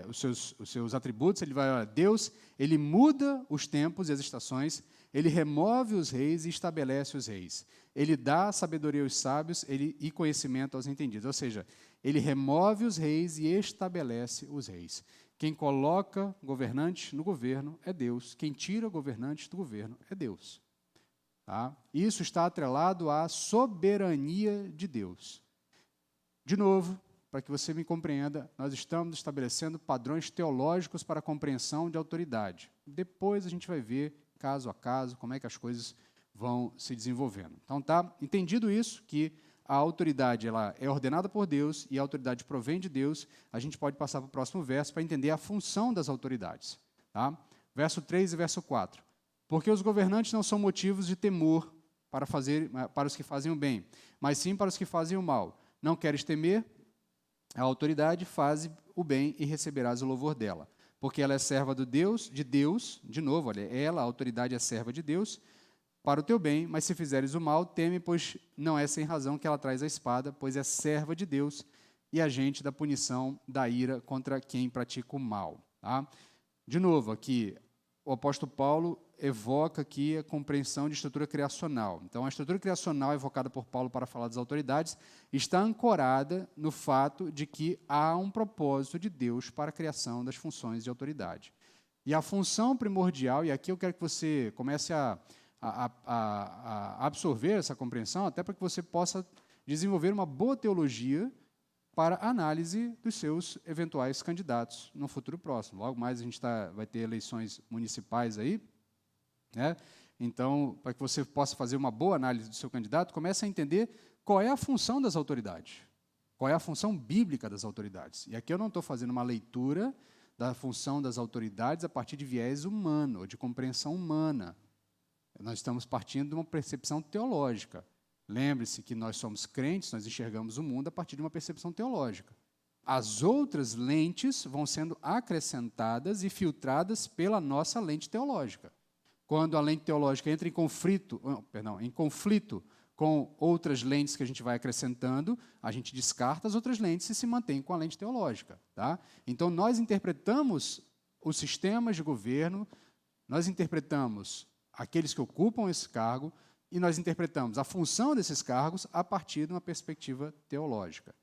os seus atributos. Ele vai, olha, Deus, ele muda os tempos e as estações, ele remove os reis e estabelece os reis. Ele dá sabedoria aos sábios e conhecimento aos entendidos. Ou seja, ele remove os reis e estabelece os reis. Quem coloca governantes no governo é Deus. Quem tira governantes do governo é Deus. Tá? Isso está atrelado à soberania de Deus. De novo, para que você me compreenda, nós estamos estabelecendo padrões teológicos para a compreensão de autoridade. Depois a gente vai ver, caso a caso, como é que as coisas vão se desenvolvendo. Então, tá entendido isso, que a autoridade ela é ordenada por Deus e a autoridade provém de Deus, a gente pode passar para o próximo verso para entender a função das autoridades. Tá? Verso 3 e verso 4. Porque os governantes não são motivos de temor para os que fazem o bem, mas sim para os que fazem o mal. Não queres temer? A autoridade faz o bem e receberás o louvor dela. Porque ela é serva de Deus, de novo, olha, ela, a autoridade, é serva de Deus, para o teu bem, mas se fizeres o mal, teme, pois não é sem razão que ela traz a espada, pois é serva de Deus e agente da punição da ira contra quem pratica o mal. Tá? De novo, aqui, o apóstolo Paulo evoca aqui a compreensão de estrutura criacional. Então, a estrutura criacional evocada por Paulo para falar das autoridades está ancorada no fato de que há um propósito de Deus para a criação das funções de autoridade. E a função primordial, e aqui eu quero que você comece a absorver essa compreensão, até para que você possa desenvolver uma boa teologia para análise dos seus eventuais candidatos no futuro próximo. Logo mais a gente vai ter eleições municipais aí, né? Então, para que você possa fazer uma boa análise do seu candidato, comece a entender qual é a função das autoridades, qual é a função bíblica das autoridades. E aqui eu não estou fazendo uma leitura da função das autoridades a partir de viés humano, ou de compreensão humana. Nós estamos partindo de uma percepção teológica. Lembre-se que nós somos crentes, nós enxergamos o mundo a partir de uma percepção teológica. As outras lentes vão sendo acrescentadas e filtradas pela nossa lente teológica. Quando a lente teológica entra em conflito com outras lentes que a gente vai acrescentando, a gente descarta as outras lentes e se mantém com a lente teológica. Tá? Então, nós interpretamos os sistemas de governo, nós interpretamos aqueles que ocupam esse cargo e nós interpretamos a função desses cargos a partir de uma perspectiva teológica.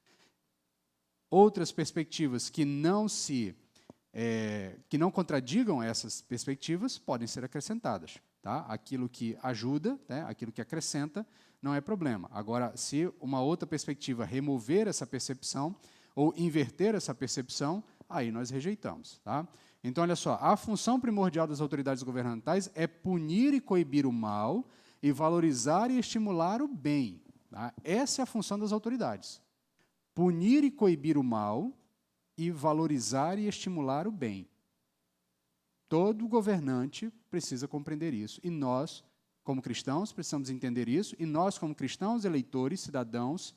Outras perspectivas que não contradigam essas perspectivas podem ser acrescentadas. Tá? Aquilo que ajuda, né, aquilo que acrescenta, não é problema. Agora, se uma outra perspectiva remover essa percepção ou inverter essa percepção, aí nós rejeitamos. Tá? Então, olha só, a função primordial das autoridades governamentais é punir e coibir o mal e valorizar e estimular o bem. Tá? Essa é a função das autoridades. Punir e coibir o mal e valorizar e estimular o bem. Todo governante precisa compreender isso. E nós, como cristãos, precisamos entender isso. E nós, como cristãos, eleitores, cidadãos,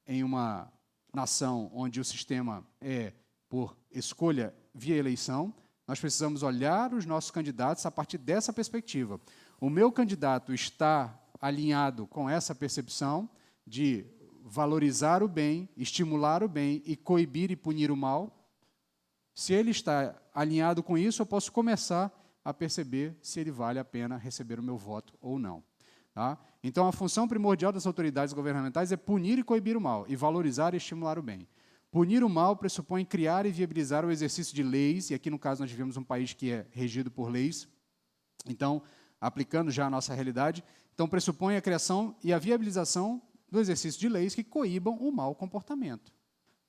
em uma nação onde o sistema é por escolha via eleição, nós precisamos olhar os nossos candidatos a partir dessa perspectiva. O meu candidato está alinhado com essa percepção de valorizar o bem, estimular o bem e coibir e punir o mal, se ele está alinhado com isso, eu posso começar a perceber se ele vale a pena receber o meu voto ou não. Tá? Então, a função primordial das autoridades governamentais é punir e coibir o mal, e valorizar e estimular o bem. Punir o mal pressupõe criar e viabilizar o exercício de leis, e aqui, no caso, nós vivemos um país que é regido por leis, então, aplicando já a nossa realidade, então pressupõe a criação e a viabilização do exercício de leis que coíbam o mau comportamento.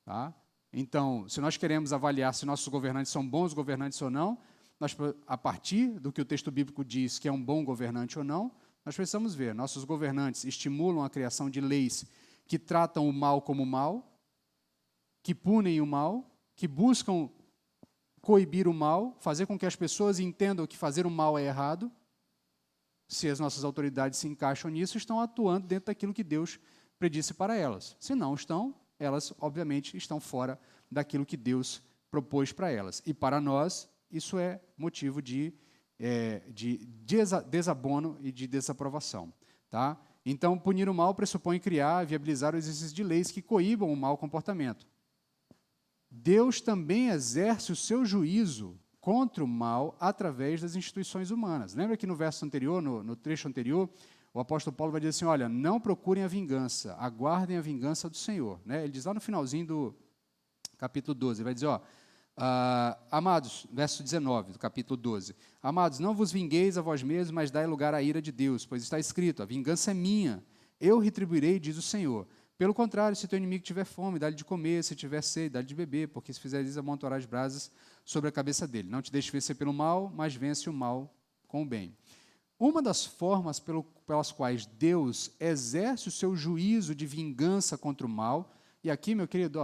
Tá? Então, se nós queremos avaliar se nossos governantes são bons governantes ou não, nós, a partir do que o texto bíblico diz que é um bom governante ou não, nós precisamos ver, nossos governantes estimulam a criação de leis que tratam o mal como mal, que punem o mal, que buscam coibir o mal, fazer com que as pessoas entendam que fazer o mal é errado. Se as nossas autoridades se encaixam nisso, estão atuando dentro daquilo que Deus predisse para elas. Se não estão, elas, obviamente, estão fora daquilo que Deus propôs para elas. E para nós, isso é motivo de desabono e de desaprovação. Tá? Então, punir o mal pressupõe criar, viabilizar o exercício de leis que coíbam o mau comportamento. Deus também exerce o seu juízo contra o mal através das instituições humanas. Lembra que no verso anterior, no trecho anterior, o apóstolo Paulo vai dizer assim, olha, não procurem a vingança, aguardem a vingança do Senhor. Né? Ele diz lá no finalzinho do capítulo 12, ele vai dizer, amados, verso 19 do capítulo 12, amados, não vos vingueis a vós mesmos, mas dai lugar à ira de Deus, pois está escrito, a vingança é minha, eu retribuirei, diz o Senhor. Pelo contrário, se teu inimigo tiver fome, dá-lhe de comer, se tiver sede, dá-lhe de beber, porque se fizeres amontoar as brasas sobre a cabeça dele. Não te deixe vencer pelo mal, mas vence o mal com o bem. Uma das formas pelas quais Deus exerce o seu juízo de vingança contra o mal, e aqui, meu querido,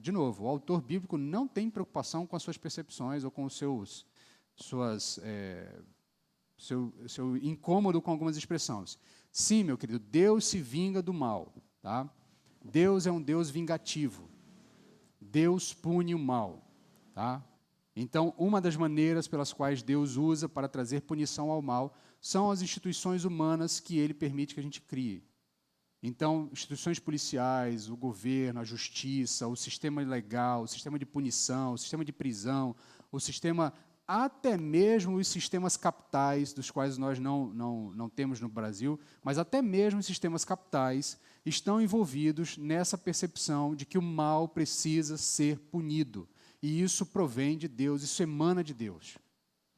de novo, o autor bíblico não tem preocupação com as suas percepções ou com os seu incômodo com algumas expressões. Sim, meu querido, Deus se vinga do mal. Tá? Deus é um Deus vingativo. Deus pune o mal. Tá? Então, uma das maneiras pelas quais Deus usa para trazer punição ao mal são as instituições humanas que Ele permite que a gente crie. Então, instituições policiais, o governo, a justiça, o sistema legal, o sistema de punição, o sistema de prisão, o sistema, até mesmo os sistemas capitais, dos quais nós não temos no Brasil, mas até mesmo os sistemas capitais estão envolvidos nessa percepção de que o mal precisa ser punido. E isso provém de Deus, isso emana de Deus.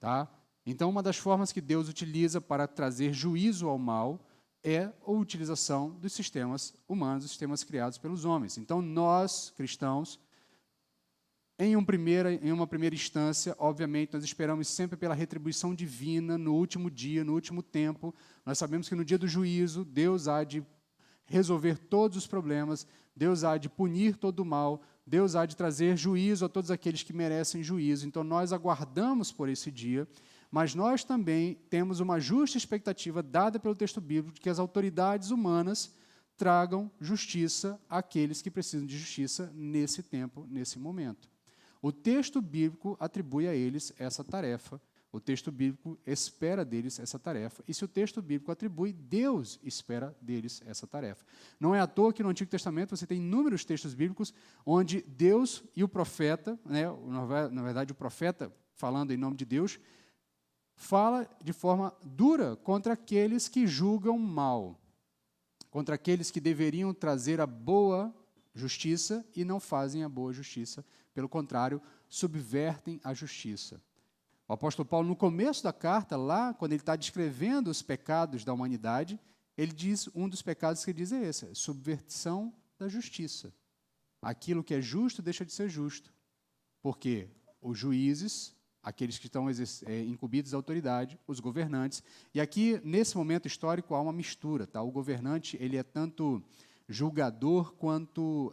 Tá? Então, uma das formas que Deus utiliza para trazer juízo ao mal é a utilização dos sistemas humanos, dos sistemas criados pelos homens. Então, nós, cristãos, em uma primeira instância, obviamente, nós esperamos sempre pela retribuição divina no último dia, no último tempo. Nós sabemos que no dia do juízo, Deus há de resolver todos os problemas, Deus há de punir todo o mal, Deus há de trazer juízo a todos aqueles que merecem juízo. Então, nós aguardamos por esse dia, mas nós também temos uma justa expectativa dada pelo texto bíblico de que as autoridades humanas tragam justiça àqueles que precisam de justiça nesse tempo, nesse momento. O texto bíblico atribui a eles essa tarefa, o texto bíblico espera deles essa tarefa, e se o texto bíblico atribui, Deus espera deles essa tarefa. Não é à toa que no Antigo Testamento você tem inúmeros textos bíblicos onde Deus e o profeta, né, na verdade o profeta falando em nome de Deus, fala de forma dura contra aqueles que julgam mal, contra aqueles que deveriam trazer a boa justiça e não fazem a boa justiça, pelo contrário, subvertem a justiça. O apóstolo Paulo, no começo da carta, lá, quando ele está descrevendo os pecados da humanidade, ele diz, um dos pecados que ele diz é esse, subversão da justiça. Aquilo que é justo deixa de ser justo, porque os juízes, aqueles que estão incumbidos da autoridade, os governantes, e aqui, nesse momento histórico, há uma mistura. Tá? O governante ele é tanto julgador quanto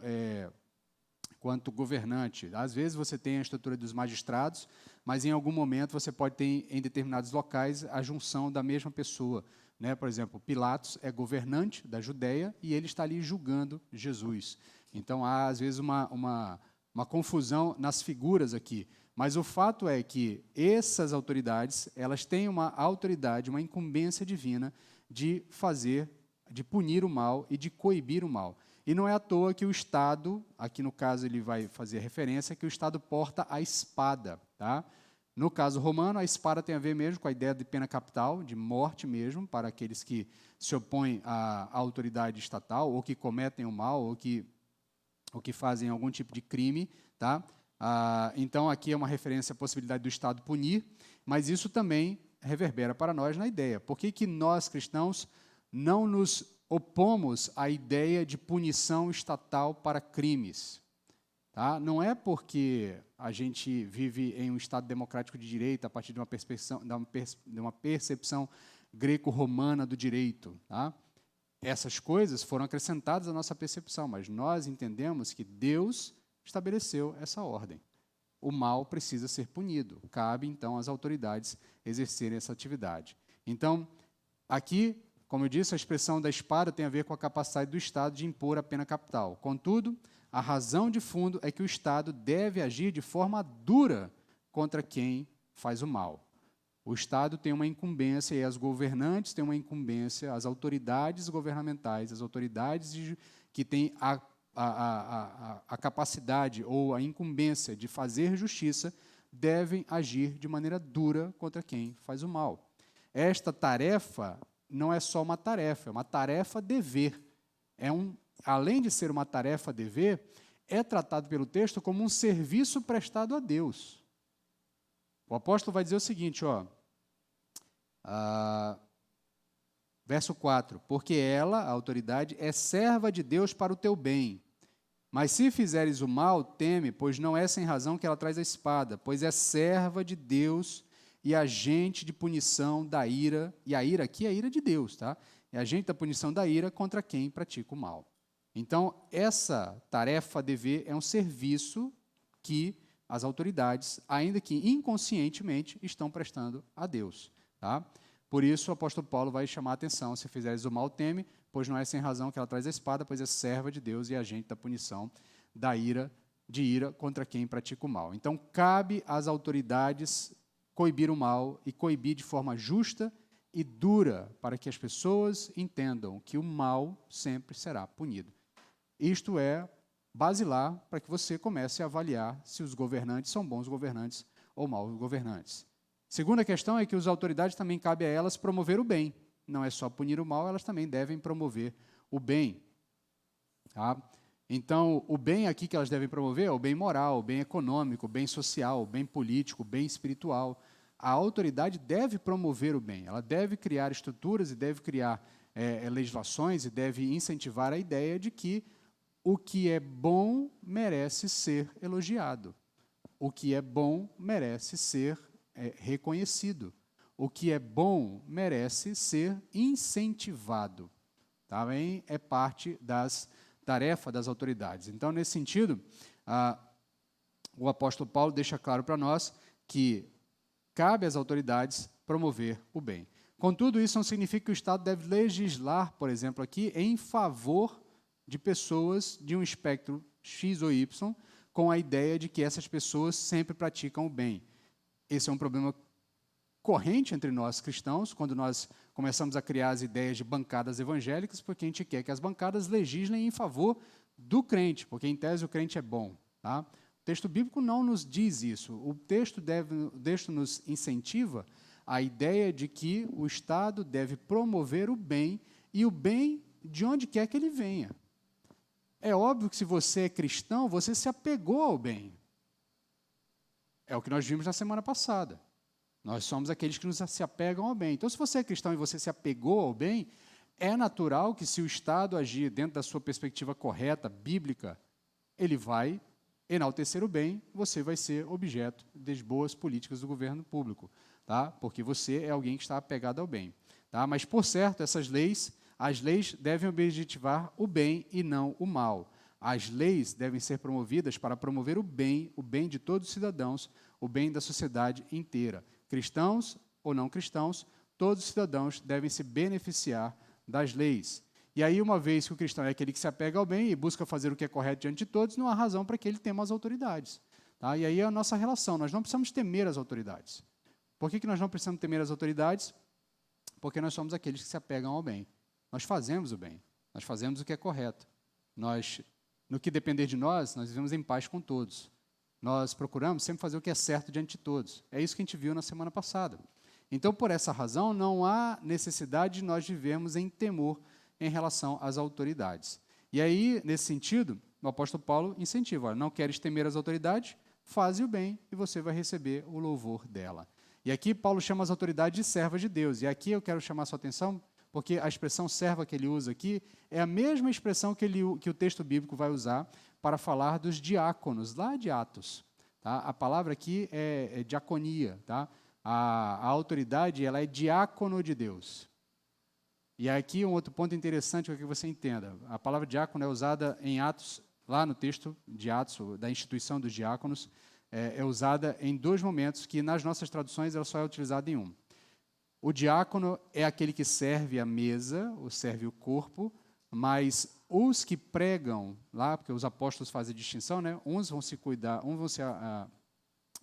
governante. Às vezes você tem a estrutura dos magistrados, mas em algum momento você pode ter, em determinados locais, a junção da mesma pessoa. Né? Por exemplo, Pilatos é governante da Judéia e ele está ali julgando Jesus. Então, há, às vezes, uma confusão nas figuras aqui. Mas o fato é que essas autoridades, elas têm uma autoridade, uma incumbência divina de punir o mal e de coibir o mal. E não é à toa que o Estado, aqui no caso ele vai fazer referência, que o Estado porta a espada. Tá? No caso romano, a espada tem a ver mesmo com a ideia de pena capital, de morte mesmo, para aqueles que se opõem à autoridade estatal, ou que cometem o mal, ou que fazem algum tipo de crime. Tá? Então, aqui é uma referência à possibilidade do Estado punir, mas isso também reverbera para nós na ideia. Por que nós, cristãos, não nos opomos à ideia de punição estatal para crimes? Tá? Não é porque a gente vive em um Estado democrático de direito a partir de uma percepção greco-romana do direito. Tá? Essas coisas foram acrescentadas à nossa percepção, mas nós entendemos que Deus estabeleceu essa ordem. O mal precisa ser punido. Cabe, então, às autoridades exercerem essa atividade. Então, aqui, como eu disse, a expressão da espada tem a ver com a capacidade do Estado de impor a pena capital. Contudo, a razão de fundo é que o Estado deve agir de forma dura contra quem faz o mal. O Estado tem uma incumbência, e as governantes têm uma incumbência, as autoridades governamentais, as autoridades que têm a capacidade ou a incumbência de fazer justiça, devem agir de maneira dura contra quem faz o mal. Esta tarefa não é só uma tarefa, é uma tarefa-dever. Além de ser uma tarefa-dever, é tratado pelo texto como um serviço prestado a Deus. O apóstolo vai dizer o seguinte, verso 4, porque ela, a autoridade, é serva de Deus para o teu bem. Mas se fizeres o mal, teme, pois não é sem razão que ela traz a espada, pois é serva de Deus e agente de punição da ira, e a ira aqui é a ira de Deus, tá? É agente da punição da ira contra quem pratica o mal. Então, essa tarefa-dever é um serviço que as autoridades, ainda que inconscientemente, estão prestando a Deus. Tá? Por isso, o apóstolo Paulo vai chamar a atenção, se fizeres o mal, teme, pois não é sem razão que ela traz a espada, pois é serva de Deus e agente da punição da ira, de ira contra quem pratica o mal. Então, cabe às autoridades coibir o mal e coibir de forma justa e dura, para que as pessoas entendam que o mal sempre será punido. Isto é basilar para que você comece a avaliar se os governantes são bons governantes ou maus governantes. Segunda questão é que as autoridades também cabe a elas promover o bem. Não é só punir o mal, elas também devem promover o bem. Tá? Então, o bem aqui que elas devem promover é o bem moral, o bem econômico, o bem social, o bem político, o bem espiritual. A autoridade deve promover o bem, ela deve criar estruturas e deve criar legislações e deve incentivar a ideia de que o que é bom merece ser elogiado. O que é bom merece ser reconhecido. O que é bom merece ser incentivado. Também é parte das tarefas das autoridades. Então, nesse sentido, o apóstolo Paulo deixa claro para nós que cabe às autoridades promover o bem. Contudo, isso não significa que o Estado deve legislar, por exemplo, aqui, em favor de pessoas de um espectro X ou Y, com a ideia de que essas pessoas sempre praticam o bem. Esse é um problema corrente entre nós cristãos, quando nós começamos a criar as ideias de bancadas evangélicas, porque a gente quer que as bancadas legislem em favor do crente, porque em tese o crente é bom. Tá? O texto bíblico não nos diz isso. O texto nos incentiva a ideia de que o Estado deve promover o bem, e o bem de onde quer que ele venha. É óbvio que se você é cristão, você se apegou ao bem. É o que nós vimos na semana passada. Nós somos aqueles que se apegam ao bem. Então, se você é cristão e você se apegou ao bem, é natural que, se o Estado agir dentro da sua perspectiva correta, bíblica, ele vai enaltecer o bem, você vai ser objeto das boas políticas do governo público, tá? Porque você é alguém que está apegado ao bem. Tá? Mas, por certo, as leis devem objetivar o bem e não o mal. As leis devem ser promovidas para promover o bem de todos os cidadãos, o bem da sociedade inteira. Cristãos ou não cristãos, todos os cidadãos devem se beneficiar das leis. E aí, uma vez que o cristão é aquele que se apega ao bem e busca fazer o que é correto diante de todos, não há razão para que ele tema as autoridades. Tá? E aí é a nossa relação, nós não precisamos temer as autoridades. Por que nós não precisamos temer as autoridades? porque nós somos aqueles que se apegam ao bem. Nós fazemos o bem, nós fazemos o que é correto. Nós, no que depender de nós vivemos em paz com todos. Nós procuramos sempre fazer o que é certo diante de todos. É isso que a gente viu na semana passada. Então, por essa razão, não há necessidade de nós vivermos em temor em relação às autoridades. E aí, nesse sentido, o apóstolo Paulo incentiva, olha, não queres temer as autoridades? Faze o bem e você vai receber o louvor dela. E aqui Paulo chama as autoridades de servas de Deus. E aqui eu quero chamar a sua atenção, porque a expressão serva que ele usa aqui é a mesma expressão que o texto bíblico vai usar para falar dos diáconos, lá de Atos. Tá? A palavra aqui é diaconia. Tá? A autoridade ela é diácono de Deus. E aqui um outro ponto interessante para que você entenda. A palavra diácono é usada em Atos, lá no texto de Atos, da instituição dos diáconos, é usada em dois momentos, que nas nossas traduções ela só é utilizada em um. O diácono é aquele que serve a mesa, ou serve o corpo, mas os que pregam, lá, porque os apóstolos fazem a distinção, né? Uns vão se cuidar, uns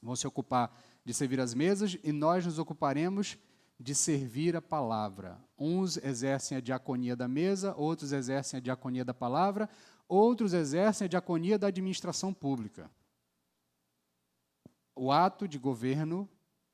vão se ocupar de servir as mesas, e nós nos ocuparemos de servir a palavra. Uns exercem a diaconia da mesa, outros exercem a diaconia da palavra, outros exercem a diaconia da administração pública. O ato de governo,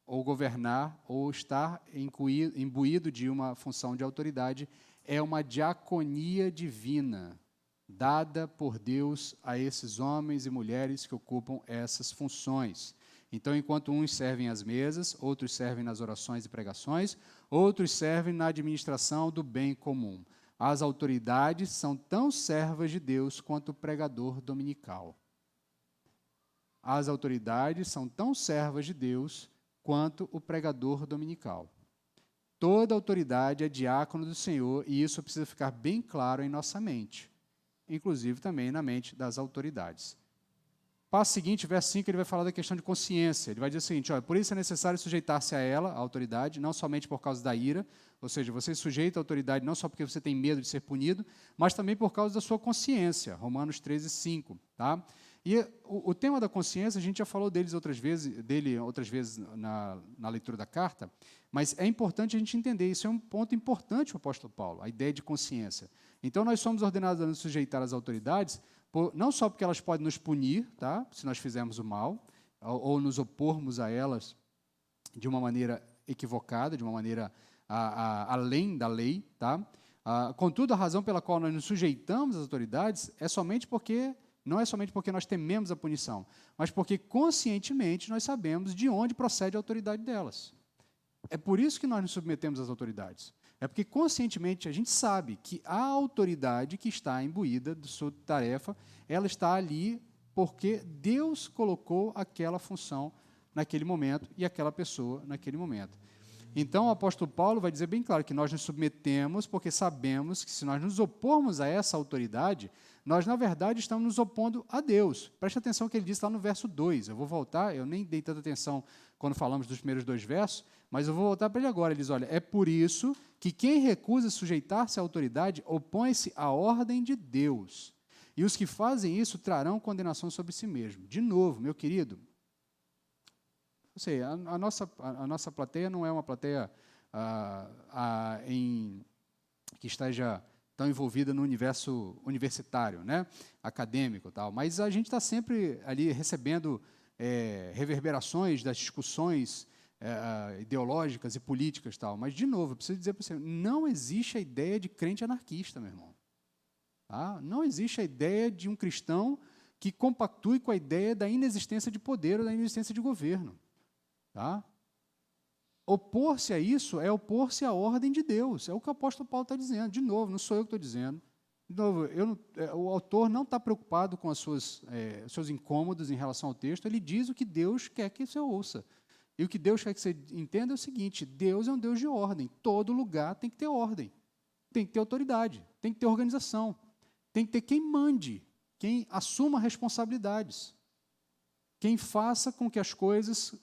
ou governar, ou estar imbuído de uma função de autoridade, é uma diaconia divina, dada por Deus a esses homens e mulheres que ocupam essas funções. Então, enquanto uns servem às mesas, outros servem nas orações e pregações, outros servem na administração do bem comum. As autoridades são tão servas de Deus quanto o pregador dominical. As autoridades são tão servas de Deus quanto o pregador dominical. Toda autoridade é diácono do Senhor, e isso precisa ficar bem claro em nossa mente, inclusive também na mente das autoridades. Passo seguinte, verso 5, ele vai falar da questão de consciência. Ele vai dizer o seguinte, olha, por isso é necessário sujeitar-se a ela, a autoridade, não somente por causa da ira, ou seja, você sujeita a autoridade não só porque você tem medo de ser punido, mas também por causa da sua consciência, Romanos 13, 5. Tá? E o tema da consciência, a gente já falou dele outras vezes na leitura da carta, mas é importante a gente entender, isso é um ponto importante para o apóstolo Paulo, a ideia de consciência. Então, nós somos ordenados a nos sujeitar às autoridades, não só porque elas podem nos punir, tá? Se nós fizermos o mal, ou nos opormos a elas de uma maneira equivocada, de uma maneira além da lei. Tá? Contudo, a razão pela qual nós nos sujeitamos às autoridades não é somente porque nós tememos a punição, mas porque conscientemente nós sabemos de onde procede a autoridade delas. É por isso que nós nos submetemos às autoridades. É porque conscientemente a gente sabe que a autoridade que está imbuída de sua tarefa, ela está ali porque Deus colocou aquela função naquele momento e aquela pessoa naquele momento. Então, o apóstolo Paulo vai dizer bem claro que nós nos submetemos porque sabemos que se nós nos opormos a essa autoridade, nós, na verdade, estamos nos opondo a Deus. Preste atenção que ele disse lá no verso 2. Eu vou voltar, eu nem dei tanta atenção quando falamos dos primeiros dois versos, mas eu vou voltar para ele agora. Ele diz, olha, é por isso que quem recusa sujeitar-se à autoridade opõe-se à ordem de Deus. E os que fazem isso trarão condenação sobre si mesmo. De novo, meu querido, eu sei, a nossa plateia não é uma plateia que esteja tão envolvida no universo universitário, né, acadêmico, tal, mas a gente está sempre ali recebendo reverberações das discussões ideológicas e políticas, tal. Mas, de novo, eu preciso dizer para você, não existe a ideia de crente anarquista, meu irmão. Tá? Não existe a ideia de um cristão que compactue com a ideia da inexistência de poder ou da inexistência de governo. Tá? Opor-se a isso é opor-se à ordem de Deus. É o que o apóstolo Paulo está dizendo. De novo, não sou eu que estou dizendo. De novo, o autor não está preocupado com os seus incômodos em relação ao texto. Ele diz o que Deus quer que você ouça. E o que Deus quer que você entenda é o seguinte, Deus é um Deus de ordem. Todo lugar tem que ter ordem. Tem que ter autoridade. Tem que ter organização. Tem que ter quem mande. Quem assuma responsabilidades. Quem faça com que as coisas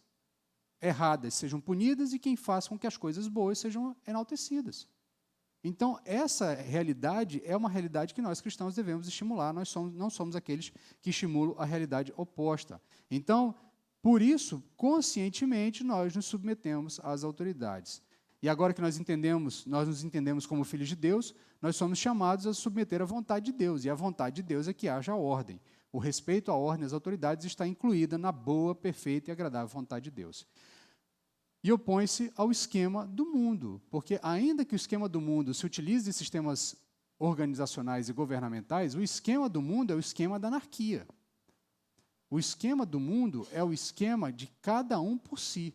erradas sejam punidas e quem faça com que as coisas boas sejam enaltecidas. Então, essa realidade é uma realidade que nós cristãos devemos estimular, não somos aqueles que estimulam a realidade oposta. Então, por isso, conscientemente, nós nos submetemos às autoridades. E agora que nós nos entendemos como filhos de Deus, nós somos chamados a submeter à vontade de Deus. E a vontade de Deus é que haja ordem. O respeito à ordem e às autoridades está incluída na boa, perfeita e agradável vontade de Deus. E opõe-se ao esquema do mundo, porque ainda que o esquema do mundo se utilize de sistemas organizacionais e governamentais, o esquema do mundo é o esquema da anarquia. O esquema do mundo é o esquema de cada um por si.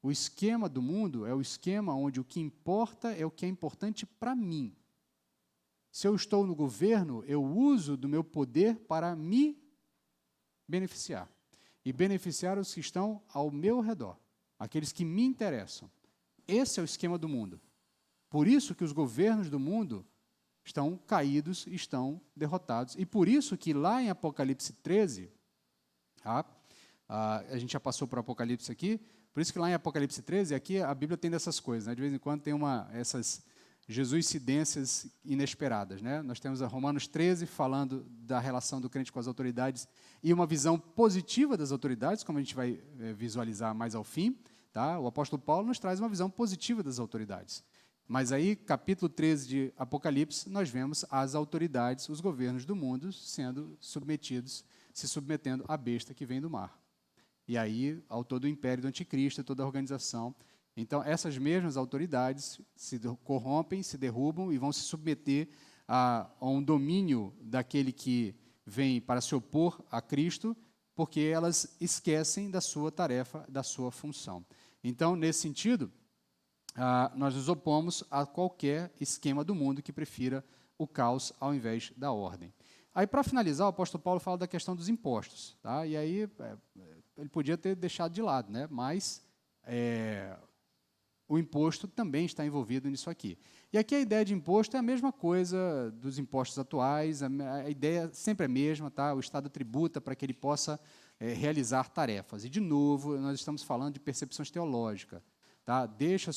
O esquema do mundo é o esquema onde o que importa é o que é importante para mim. Se eu estou no governo, eu uso do meu poder para me beneficiar. E beneficiar os que estão ao meu redor, aqueles que me interessam. Esse é o esquema do mundo. Por isso que os governos do mundo estão caídos, estão derrotados. E por isso que lá em Apocalipse 13, a gente já passou por Apocalipse aqui, por isso que lá em Apocalipse 13, aqui a Bíblia tem dessas coisas, né? De vez em quando tem essas jesuicidências inesperadas, né? Nós temos a Romanos 13 falando da relação do crente com as autoridades e uma visão positiva das autoridades, como a gente vai visualizar mais ao fim, tá? O apóstolo Paulo nos traz uma visão positiva das autoridades. Mas aí, capítulo 13 de Apocalipse, nós vemos as autoridades, os governos do mundo sendo submetidos, se submetendo à besta que vem do mar. E aí, ao todo o império do anticristo, toda a organização. Então, essas mesmas autoridades se corrompem, se derrubam e vão se submeter a um domínio daquele que vem para se opor a Cristo, porque elas esquecem da sua tarefa, da sua função. Então, nesse sentido, nós nos opomos a qualquer esquema do mundo que prefira o caos ao invés da ordem. Aí, para finalizar, o apóstolo Paulo fala da questão dos impostos. Tá? E aí, ele podia ter deixado de lado, né? Mas o imposto também está envolvido nisso aqui. E aqui a ideia de imposto é a mesma coisa dos impostos atuais, a ideia sempre é a mesma, tá? O Estado tributa para que ele possa realizar tarefas. E, de novo, nós estamos falando de percepções teológicas. Tá? Deixa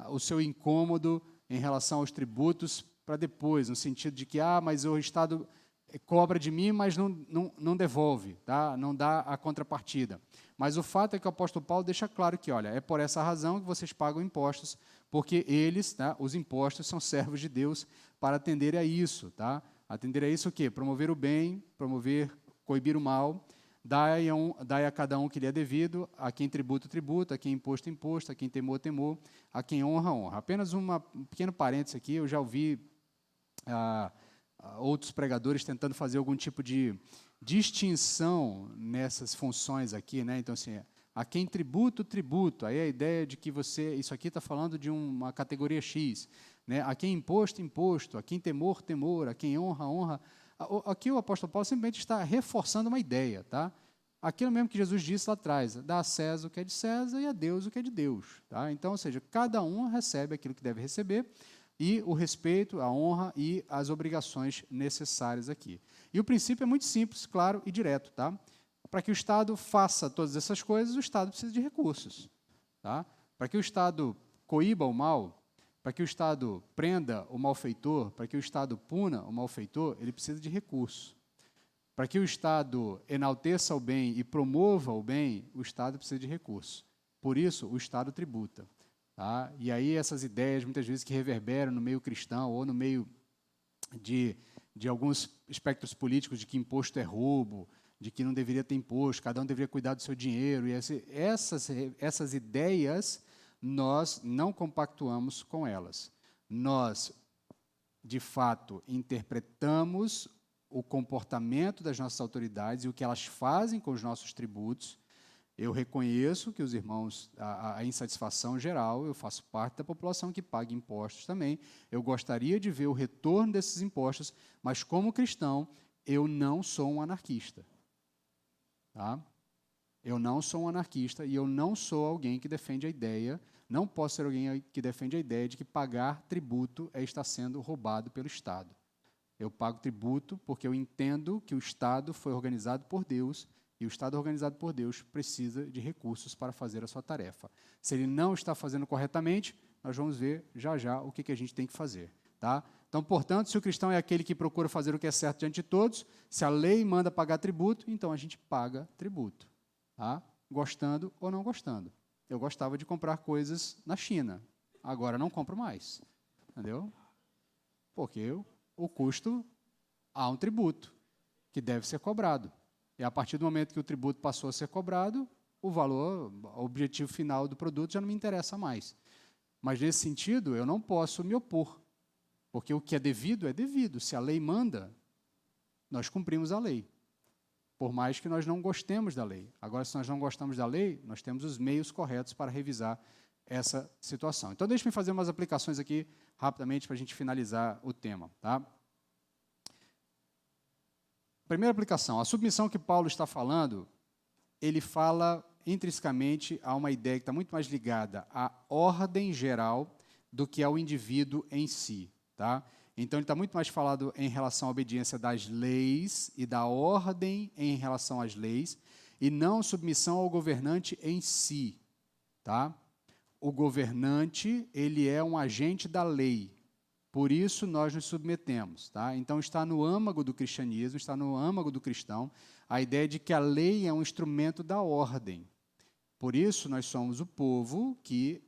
o seu incômodo em relação aos tributos para depois, no sentido de que, mas o Estado cobra de mim, mas não devolve, tá? Não dá a contrapartida. Mas o fato é que o apóstolo Paulo deixa claro que, olha, é por essa razão que vocês pagam impostos, porque eles, tá, os impostos, são servos de Deus para atender a isso. Tá? Atender a isso o quê? Promover o bem, coibir o mal, dai a cada um que lhe é devido, a quem tributo, tributo, a quem imposto, imposto, a quem temor, temor, a quem honra, honra. Apenas um pequeno parênteses aqui, eu já ouvi outros pregadores tentando fazer algum tipo de distinção nessas funções aqui, né? Então, assim, a quem tributo, tributo. Aí a ideia de que isso aqui está falando de uma categoria X, né? A quem imposto, imposto, a quem temor, temor, a quem honra, honra. Aqui o apóstolo Paulo simplesmente está reforçando uma ideia, tá? Aquilo mesmo que Jesus disse lá atrás, dá a César o que é de César e a Deus o que é de Deus. Tá? Então, ou seja, cada um recebe aquilo que deve receber e o respeito, a honra e as obrigações necessárias aqui. E o princípio é muito simples, claro e direto. Tá? Para que o Estado faça todas essas coisas, o Estado precisa de recursos. Tá? Para que o Estado coíba o mal, para que o Estado prenda o malfeitor, para que o Estado puna o malfeitor, ele precisa de recursos. Para que o Estado enalteça o bem e promova o bem, o Estado precisa de recursos. Por isso, o Estado tributa. Tá? E aí essas ideias, muitas vezes, que reverberam no meio cristão ou no meio de alguns espectros políticos de que imposto é roubo, de que não deveria ter imposto, cada um deveria cuidar do seu dinheiro. E essas ideias, nós não compactuamos com elas. Nós, de fato, interpretamos o comportamento das nossas autoridades e o que elas fazem com os nossos tributos. Eu reconheço que os irmãos, a insatisfação geral, eu faço parte da população que paga impostos também. Eu gostaria de ver o retorno desses impostos, mas como cristão, eu não sou um anarquista. Tá? Eu não sou um anarquista e eu não sou alguém que defende a ideia, não posso ser alguém que defende a ideia de que pagar tributo é estar sendo roubado pelo Estado. Eu pago tributo porque eu entendo que o Estado foi organizado por Deus e o Estado organizado por Deus precisa de recursos para fazer a sua tarefa. Se ele não está fazendo corretamente, nós vamos ver já já o que a gente tem que fazer. Tá? Então, portanto, se o cristão é aquele que procura fazer o que é certo diante de todos, se a lei manda pagar tributo, então a gente paga tributo. Tá? Gostando ou não gostando. eu gostava de comprar coisas na China. Agora não compro mais, entendeu? Porque o custo, há um tributo que deve ser cobrado. E a partir do momento que o tributo passou a ser cobrado, o valor, o objetivo final do produto já não me interessa mais. Mas, nesse sentido, eu não posso me opor, porque o que é devido é devido. Se a lei manda, nós cumprimos a lei, por mais que nós não gostemos da lei. Agora, se nós não gostamos da lei, nós temos os meios corretos para revisar essa situação. Então, deixe-me fazer umas aplicações aqui, rapidamente, para a gente finalizar o tema. Tá? Primeira aplicação, a submissão que Paulo está falando, ele fala intrinsecamente a uma ideia que está muito mais ligada à ordem geral do que ao indivíduo em si. Tá? Então, ele está muito mais falado em relação à obediência das leis e da ordem em relação às leis, e não submissão ao governante em si. Tá? O governante, ele é um agente da lei, por isso nós nos submetemos. Tá? Então, está no âmago do cristianismo, está no âmago do cristão, a ideia de que a lei é um instrumento da ordem. Por isso, nós somos o povo que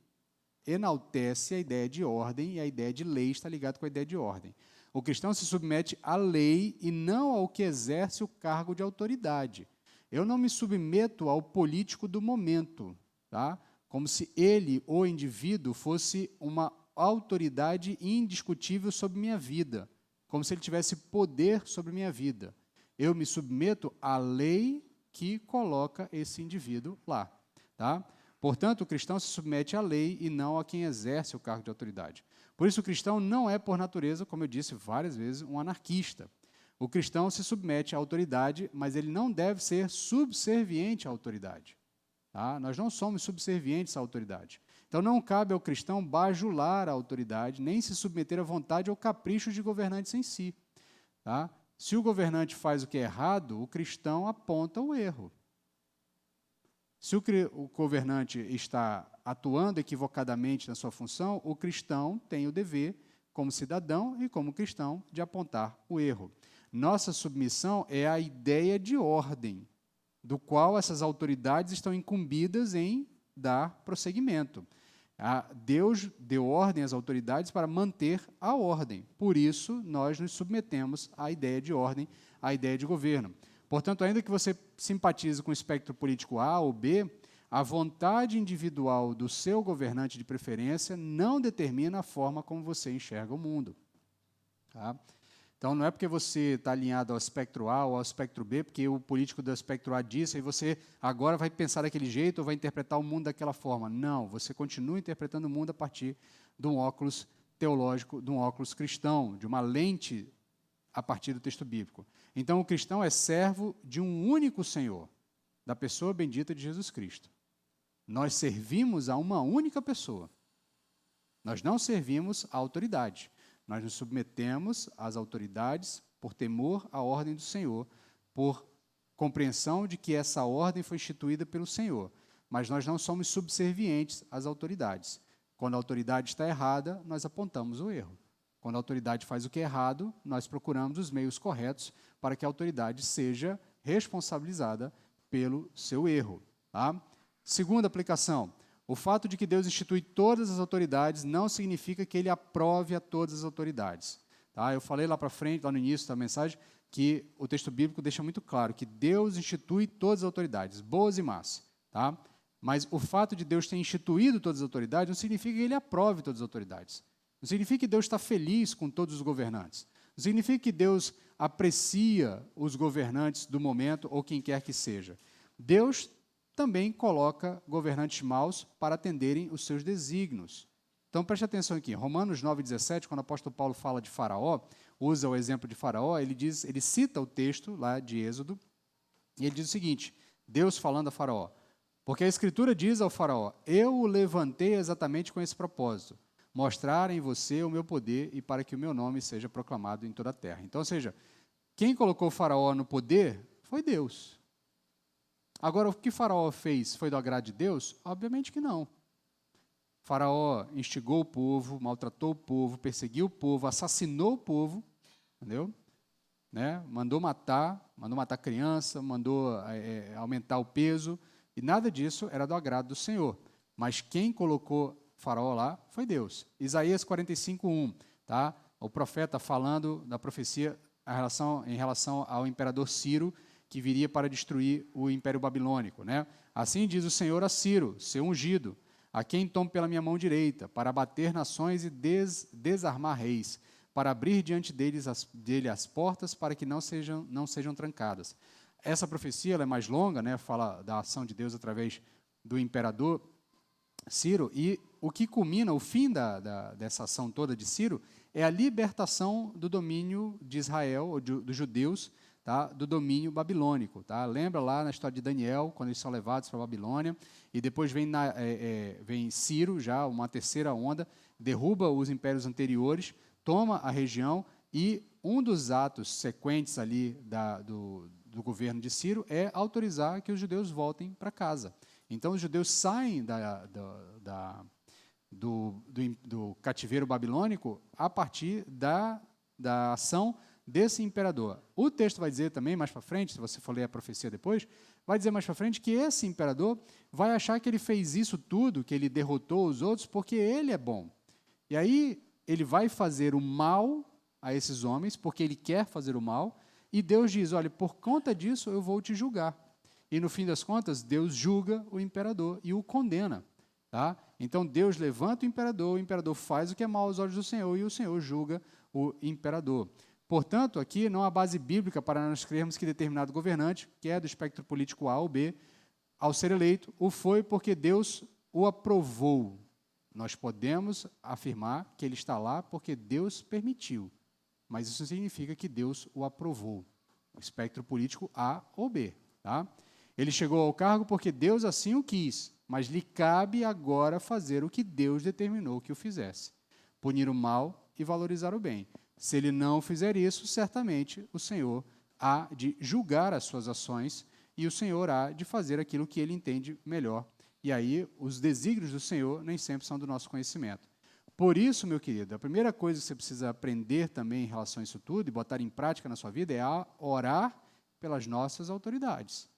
enaltece a ideia de ordem, e a ideia de lei está ligada com a ideia de ordem. O cristão se submete à lei e não ao que exerce o cargo de autoridade. Eu não me submeto ao político do momento, tá? Como se ele, o indivíduo, fosse uma autoridade indiscutível sobre minha vida, como se ele tivesse poder sobre minha vida. Eu me submeto à lei que coloca esse indivíduo lá. Tá? Portanto, o cristão se submete à lei e não a quem exerce o cargo de autoridade. Por isso, o cristão não é, por natureza, como eu disse várias vezes, um anarquista. O cristão se submete à autoridade, mas ele não deve ser subserviente à autoridade. Tá? Nós não somos subservientes à autoridade. Então, não cabe ao cristão bajular a autoridade, nem se submeter à vontade ou capricho de governantes em si. Tá? Se o governante faz o que é errado, o cristão aponta o erro. Se o governante está atuando equivocadamente na sua função, o cristão tem o dever, como cidadão e como cristão, de apontar o erro. Nossa submissão é a ideia de ordem, do qual essas autoridades estão incumbidas em dar prosseguimento. Deus deu ordem às autoridades para manter a ordem. Por isso, nós nos submetemos à ideia de ordem, à ideia de governo. Portanto, ainda que você simpatize com o espectro político A ou B, a vontade individual do seu governante de preferência não determina a forma como você enxerga o mundo. Tá? Então, não é porque você está alinhado ao espectro A ou ao espectro B, porque o político do espectro A disse, e você agora vai pensar daquele jeito ou vai interpretar o mundo daquela forma. Não, você continua interpretando o mundo a partir de um óculos teológico, de um óculos cristão, de uma lente a partir do texto bíblico. Então, o cristão é servo de um único Senhor, da pessoa bendita de Jesus Cristo. Nós servimos a uma única pessoa. Nós não servimos à autoridade. Nós nos submetemos às autoridades por temor à ordem do Senhor, por compreensão de que essa ordem foi instituída pelo Senhor. Mas nós não somos subservientes às autoridades. Quando a autoridade está errada, nós apontamos o erro. Quando a autoridade faz o que é errado, nós procuramos os meios corretos para que a autoridade seja responsabilizada pelo seu erro. Tá? Segunda aplicação, o fato de que Deus institui todas as autoridades não significa que Ele aprove a todas as autoridades. Tá? Eu falei lá para frente, lá no início da mensagem, que o texto bíblico deixa muito claro que Deus institui todas as autoridades, boas e más. Tá? Mas o fato de Deus ter instituído todas as autoridades não significa que Ele aprove todas as autoridades. Não significa que Deus está feliz com todos os governantes. Não significa que Deus aprecia os governantes do momento ou quem quer que seja. Deus também coloca governantes maus para atenderem os seus desígnios. Então, preste atenção aqui. Romanos 9,17, quando o apóstolo Paulo fala de Faraó, usa o exemplo de Faraó, ele cita o texto lá de Êxodo, e ele diz o seguinte, Deus falando a Faraó, porque a Escritura diz ao Faraó, eu o levantei exatamente com esse propósito, mostrar em você o meu poder e para que o meu nome seja proclamado em toda a terra. Então, ou seja, quem colocou o Faraó no poder foi Deus. Agora, o que Faraó fez foi do agrado de Deus? Obviamente que não. Faraó instigou o povo, maltratou o povo, perseguiu o povo, assassinou o povo, entendeu? Né? Mandou matar criança, mandou aumentar o peso, e nada disso era do agrado do Senhor. mas quem colocou Faraó lá foi Deus. Isaías 45:1, tá? O profeta falando da profecia em relação ao imperador Ciro, que viria para destruir o Império Babilônico, né? Assim diz o Senhor a Ciro, seu ungido, a quem tomo pela minha mão direita, para abater nações e desarmar reis, para abrir diante dele as portas, para que não sejam trancadas. Essa profecia ela é mais longa, né? Fala da ação de Deus através do imperador Ciro, e o que culmina, o fim dessa ação toda de Ciro, é a libertação do domínio de Israel, ou dos judeus, tá, do domínio babilônico. Tá? Lembra lá na história de Daniel, quando eles são levados para a Babilônia, e depois vem Ciro, já uma terceira onda, derruba os impérios anteriores, toma a região, e um dos atos sequentes ali do governo de Ciro é autorizar que os judeus voltem para casa. Então, os judeus saem do cativeiro babilônico a partir da ação desse imperador. O texto vai dizer também, mais para frente, se você for ler a profecia depois, vai dizer mais para frente que esse imperador vai achar que ele fez isso tudo, que ele derrotou os outros, porque ele é bom. E aí, ele vai fazer o mal a esses homens, porque ele quer fazer o mal, e Deus diz, olha, por conta disso eu vou te julgar. E, no fim das contas, Deus julga o imperador e o condena. Tá? Então, Deus levanta o imperador faz o que é mal aos olhos do Senhor, e o Senhor julga o imperador. Portanto, aqui não há base bíblica para nós crermos que determinado governante, que é do espectro político A ou B, ao ser eleito, o foi porque Deus o aprovou. Nós podemos afirmar que ele está lá porque Deus permitiu, mas isso significa que Deus o aprovou. O espectro político A ou B. Tá? Ele chegou ao cargo porque Deus assim o quis, mas lhe cabe agora fazer o que Deus determinou que o fizesse: punir o mal e valorizar o bem. Se ele não fizer isso, certamente o Senhor há de julgar as suas ações e o Senhor há de fazer aquilo que ele entende melhor. E aí, os desígnios do Senhor nem sempre são do nosso conhecimento. Por isso, meu querido, a primeira coisa que você precisa aprender também em relação a isso tudo e botar em prática na sua vida é orar pelas nossas autoridades,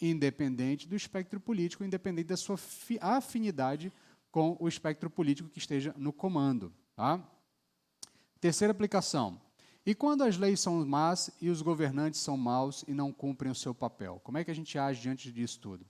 independente do espectro político, independente da sua afinidade com o espectro político que esteja no comando. Tá? Terceira aplicação. E quando as leis são más e os governantes são maus e não cumprem o seu papel? Como é que a gente age diante disso tudo?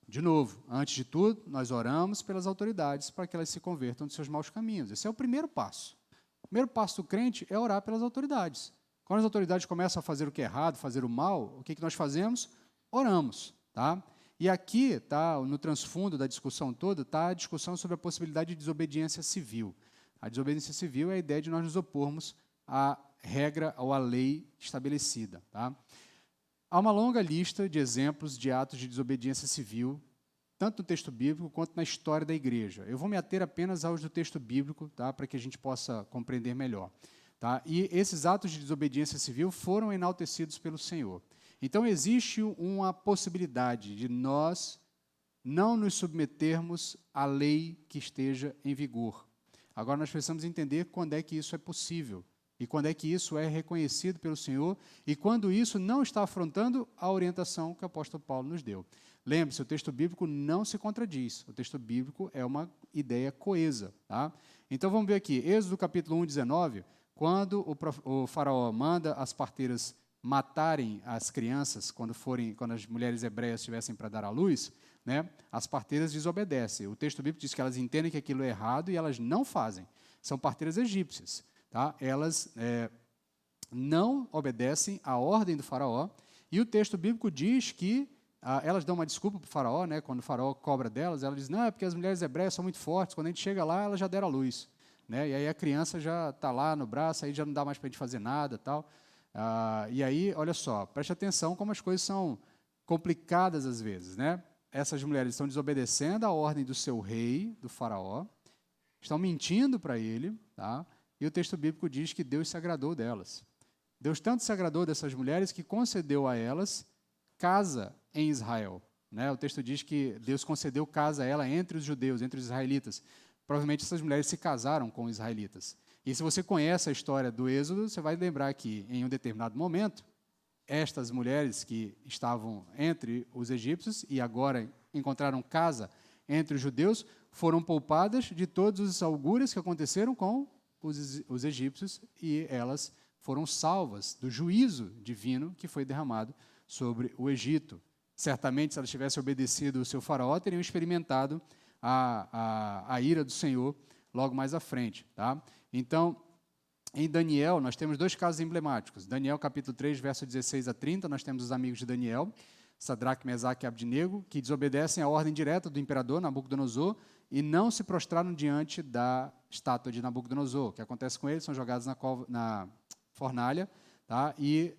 De novo, antes de tudo, nós oramos pelas autoridades para que elas se convertam dos seus maus caminhos. Esse é o primeiro passo. O primeiro passo do crente é orar pelas autoridades. Quando as autoridades começam a fazer o que é errado, fazer o mal, o que nós fazemos? Oramos. Tá? E aqui, tá, no transfundo da discussão toda, está a discussão sobre a possibilidade de desobediência civil. A desobediência civil é a ideia de nós nos opormos à regra ou à lei estabelecida. Tá? Há uma longa lista de exemplos de atos de desobediência civil, tanto no texto bíblico quanto na história da igreja. Eu vou me ater apenas aos do texto bíblico, tá, para que a gente possa compreender melhor. Tá? E esses atos de desobediência civil foram enaltecidos pelo Senhor. Então, existe uma possibilidade de nós não nos submetermos à lei que esteja em vigor. Agora, nós precisamos entender quando é que isso é possível e quando é que isso é reconhecido pelo Senhor e quando isso não está afrontando a orientação que o apóstolo Paulo nos deu. Lembre-se, o texto bíblico não se contradiz. O texto bíblico é uma ideia coesa. Tá? Então, vamos ver aqui, Êxodo capítulo 1, 19, quando o faraó manda as parteiras matarem as crianças quando as mulheres hebreias estivessem para dar à luz, né, as parteiras desobedecem. O texto bíblico diz que elas entendem que aquilo é errado e elas não fazem. São parteiras egípcias. Tá? Elas não obedecem à ordem do faraó, e o texto bíblico diz que elas dão uma desculpa para o faraó, né, quando o faraó cobra delas, ela diz, não, é porque as mulheres hebreias são muito fortes, quando a gente chega lá, elas já deram à luz. Né, e aí a criança já está lá no braço, aí já não dá mais para a gente fazer nada. Tal. E aí, olha só, preste atenção como as coisas são complicadas às vezes. Né? Essas mulheres estão desobedecendo à ordem do seu rei, do faraó, estão mentindo para ele, tá? E o texto bíblico diz que Deus se agradou delas. Deus tanto se agradou dessas mulheres que concedeu a elas casa em Israel. Né? O texto diz que Deus concedeu casa a ela entre os judeus, entre os israelitas. Provavelmente essas mulheres se casaram com os israelitas. E se você conhece a história do Êxodo, você vai lembrar que, em um determinado momento, estas mulheres que estavam entre os egípcios e agora encontraram casa entre os judeus foram poupadas de todos os augúrios que aconteceram com os egípcios, e elas foram salvas do juízo divino que foi derramado sobre o Egito. Certamente, se elas tivessem obedecido o seu faraó, teriam experimentado a ira do Senhor logo mais à frente. Tá? Então, em Daniel, nós temos dois casos emblemáticos. Daniel, capítulo 3, verso 16 a 30, nós temos os amigos de Daniel, Sadraque, Mesaque e Abdinego, que desobedecem à ordem direta do imperador Nabucodonosor e não se prostraram diante da estátua de Nabucodonosor. O que acontece com eles? São jogados na fornalha, tá? E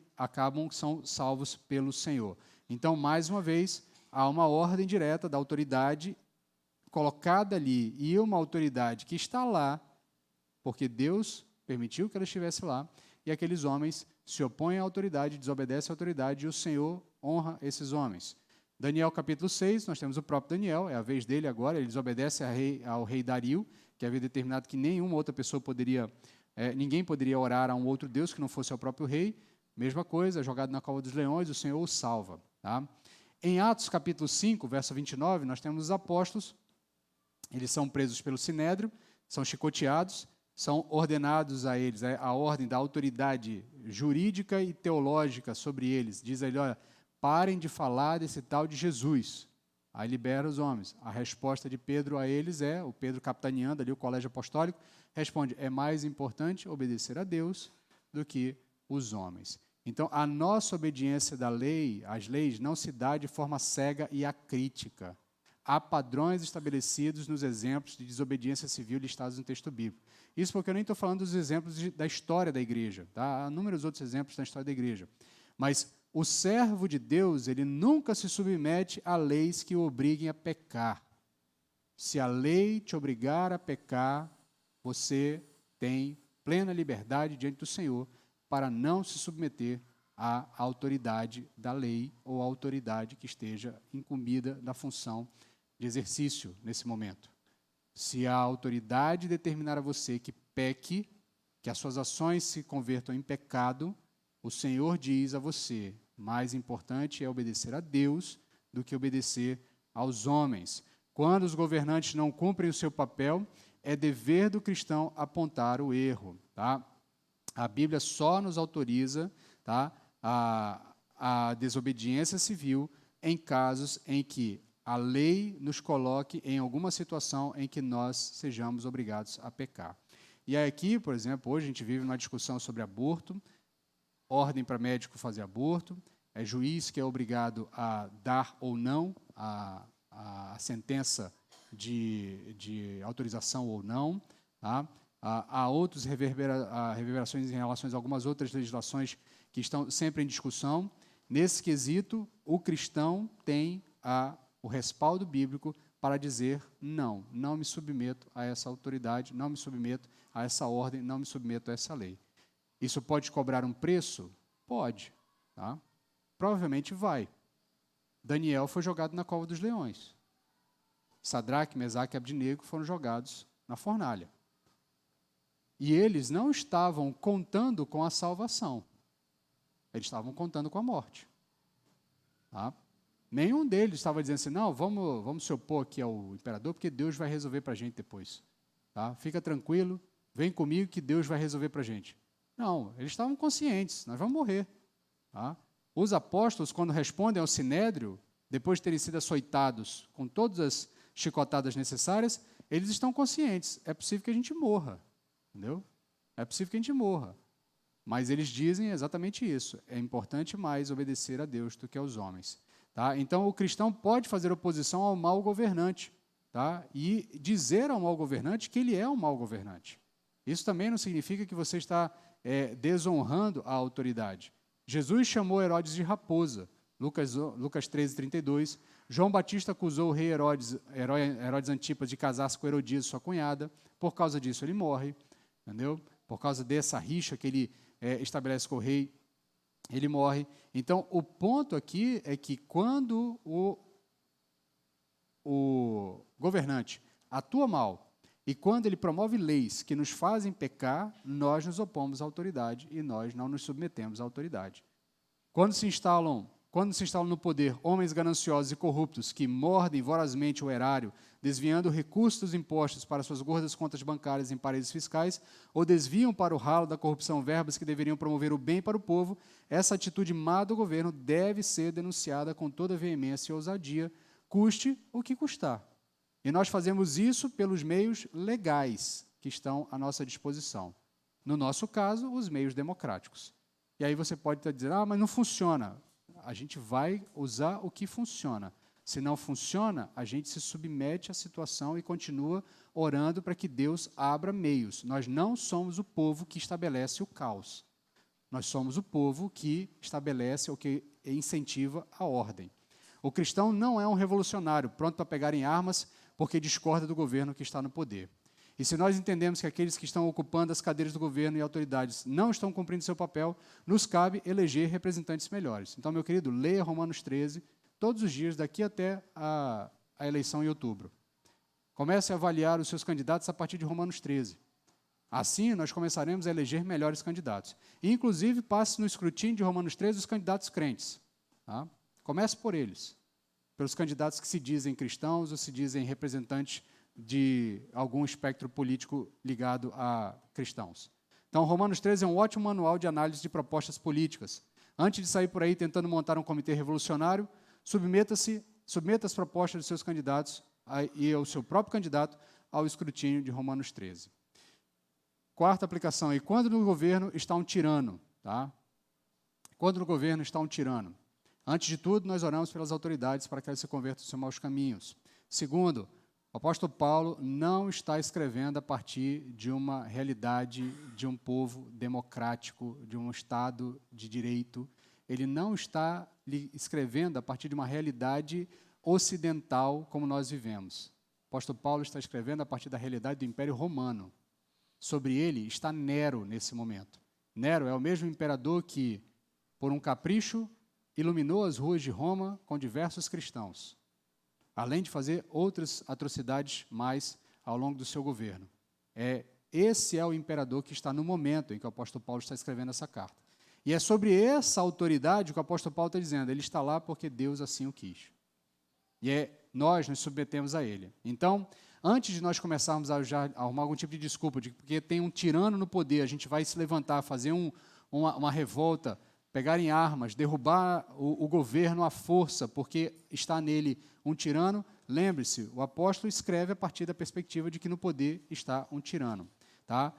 são salvos pelo Senhor. Então, mais uma vez, há uma ordem direta da autoridade colocada ali, e uma autoridade que está lá, porque Deus permitiu que ela estivesse lá, e aqueles homens se opõem à autoridade, desobedecem à autoridade, e o Senhor honra esses homens. Daniel capítulo 6, nós temos o próprio Daniel, é a vez dele agora, ele desobedece ao rei Dario, que havia determinado que nenhuma outra pessoa ninguém poderia orar a um outro Deus que não fosse ao próprio rei. Mesma coisa, jogado na cova dos leões, o Senhor o salva. Tá? Em Atos capítulo 5, verso 29, nós temos os apóstolos, eles são presos pelo Sinédrio, são chicoteados, são ordenados a eles, a ordem da autoridade jurídica e teológica sobre eles. Diz ele, olha, parem de falar desse tal de Jesus. Aí libera os homens. A resposta de Pedro a eles o Pedro capitaneando ali o colégio apostólico, responde, é mais importante obedecer a Deus do que os homens. Então, a nossa obediência da lei, às leis, não se dá de forma cega e acrítica. Há padrões estabelecidos nos exemplos de desobediência civil listados no texto bíblico. Isso porque eu nem estou falando dos exemplos da história da igreja. Tá? Há inúmeros outros exemplos da história da igreja. Mas o servo de Deus, ele nunca se submete a leis que o obriguem a pecar. Se a lei te obrigar a pecar, você tem plena liberdade diante do Senhor para não se submeter à autoridade da lei ou à autoridade que esteja incumbida da função de exercício nesse momento. Se a autoridade determinar a você que peque, que as suas ações se convertam em pecado, o Senhor diz a você, mais importante é obedecer a Deus do que obedecer aos homens. Quando os governantes não cumprem o seu papel, é dever do cristão apontar o erro. Tá? A Bíblia só nos autoriza, tá, a desobediência civil em casos em que a lei nos coloque em alguma situação em que nós sejamos obrigados a pecar. E aqui, por exemplo, hoje a gente vive uma discussão sobre aborto, ordem para médico fazer aborto, é juiz que é obrigado a dar ou não a sentença de autorização ou não. Tá? Há outras reverberações em relação a algumas outras legislações que estão sempre em discussão. Nesse quesito, o cristão tem o respaldo bíblico para dizer não me submeto a essa autoridade, não me submeto a essa ordem, não me submeto a essa lei. Isso pode cobrar um preço? Pode. Tá? Provavelmente vai. Daniel foi jogado na cova dos leões. Sadraque, Mesaque e Abdinego foram jogados na fornalha. E eles não estavam contando com a salvação. Eles estavam contando com a morte. Tá? Nenhum deles estava dizendo assim, não, vamos se opor aqui ao imperador, porque Deus vai resolver para a gente depois. Tá? Fica tranquilo, vem comigo que Deus vai resolver para a gente. Não, eles estavam conscientes, nós vamos morrer. Tá? Os apóstolos, quando respondem ao Sinédrio, depois de terem sido açoitados com todas as chicotadas necessárias, eles estão conscientes, é possível que a gente morra. Entendeu? É possível que a gente morra. Mas eles dizem exatamente isso. É importante mais obedecer a Deus do que aos homens. Tá? Então, o cristão pode fazer oposição ao mau governante. Tá? E dizer ao mau governante que ele é um mau governante. Isso também não significa que você está desonrando a autoridade. Jesus chamou Herodes de raposa. Lucas 13, 32. João Batista acusou o rei Herodes Antipas de casar-se com Herodias, sua cunhada. Por causa disso, ele morre. Entendeu? Por causa dessa rixa que ele estabelece com o rei, ele morre. Então, o ponto aqui é que quando o governante atua mal e quando ele promove leis que nos fazem pecar, nós nos opomos à autoridade e nós não nos submetemos à autoridade. Quando se instalam quando se instalam no poder homens gananciosos e corruptos que mordem vorazmente o erário, desviando recursos dos impostos para suas gordas contas bancárias em paraísos fiscais, ou desviam para o ralo da corrupção verbas que deveriam promover o bem para o povo, essa atitude má do governo deve ser denunciada com toda veemência e ousadia, custe o que custar. E nós fazemos isso pelos meios legais que estão à nossa disposição. No nosso caso, os meios democráticos. E aí você pode estar dizendo, mas não funciona. A gente vai usar o que funciona. Se não funciona, a gente se submete à situação e continua orando para que Deus abra meios. Nós não somos o povo que estabelece o caos. Nós somos o povo que estabelece ou que incentiva a ordem. O cristão não é um revolucionário, pronto para pegar em armas porque discorda do governo que está no poder. E se nós entendemos que aqueles que estão ocupando as cadeiras do governo e autoridades não estão cumprindo seu papel, nos cabe eleger representantes melhores. Então, meu querido, leia Romanos 13 todos os dias, daqui até a eleição em outubro. Comece a avaliar os seus candidatos a partir de Romanos 13. Assim, nós começaremos a eleger melhores candidatos. E, inclusive, passe no escrutínio de Romanos 13 os candidatos crentes. Tá? Comece por eles, pelos candidatos que se dizem cristãos ou se dizem representantes de algum espectro político ligado a cristãos. Então, Romanos 13 é um ótimo manual de análise de propostas políticas. Antes de sair por aí tentando montar um comitê revolucionário, submeta as propostas dos seus candidatos e ao seu próprio candidato ao escrutínio de Romanos 13. Quarta aplicação, e quando no governo está um tirano, tá? Quando no governo está um tirano, antes de tudo, nós oramos pelas autoridades para que elas se convertam dos seus maus caminhos. Segundo, o apóstolo Paulo não está escrevendo a partir de uma realidade de um povo democrático, de um Estado de direito. Ele não está escrevendo a partir de uma realidade ocidental como nós vivemos. O apóstolo Paulo está escrevendo a partir da realidade do Império Romano. Sobre ele está Nero nesse momento. Nero é o mesmo imperador que, por um capricho, iluminou as ruas de Roma com diversos cristãos, além de fazer outras atrocidades mais ao longo do seu governo. Esse é o imperador que está no momento em que o apóstolo Paulo está escrevendo essa carta. E é sobre essa autoridade que o apóstolo Paulo está dizendo, ele está lá porque Deus assim o quis. E nós nos submetemos a ele. Então, antes de nós começarmos a arrumar algum tipo de desculpa, porque tem um tirano no poder, a gente vai se levantar, fazer uma revolta, pegar em armas, derrubar o governo à força, porque está nele um tirano, lembre-se, o apóstolo escreve a partir da perspectiva de que no poder está um tirano. Tá?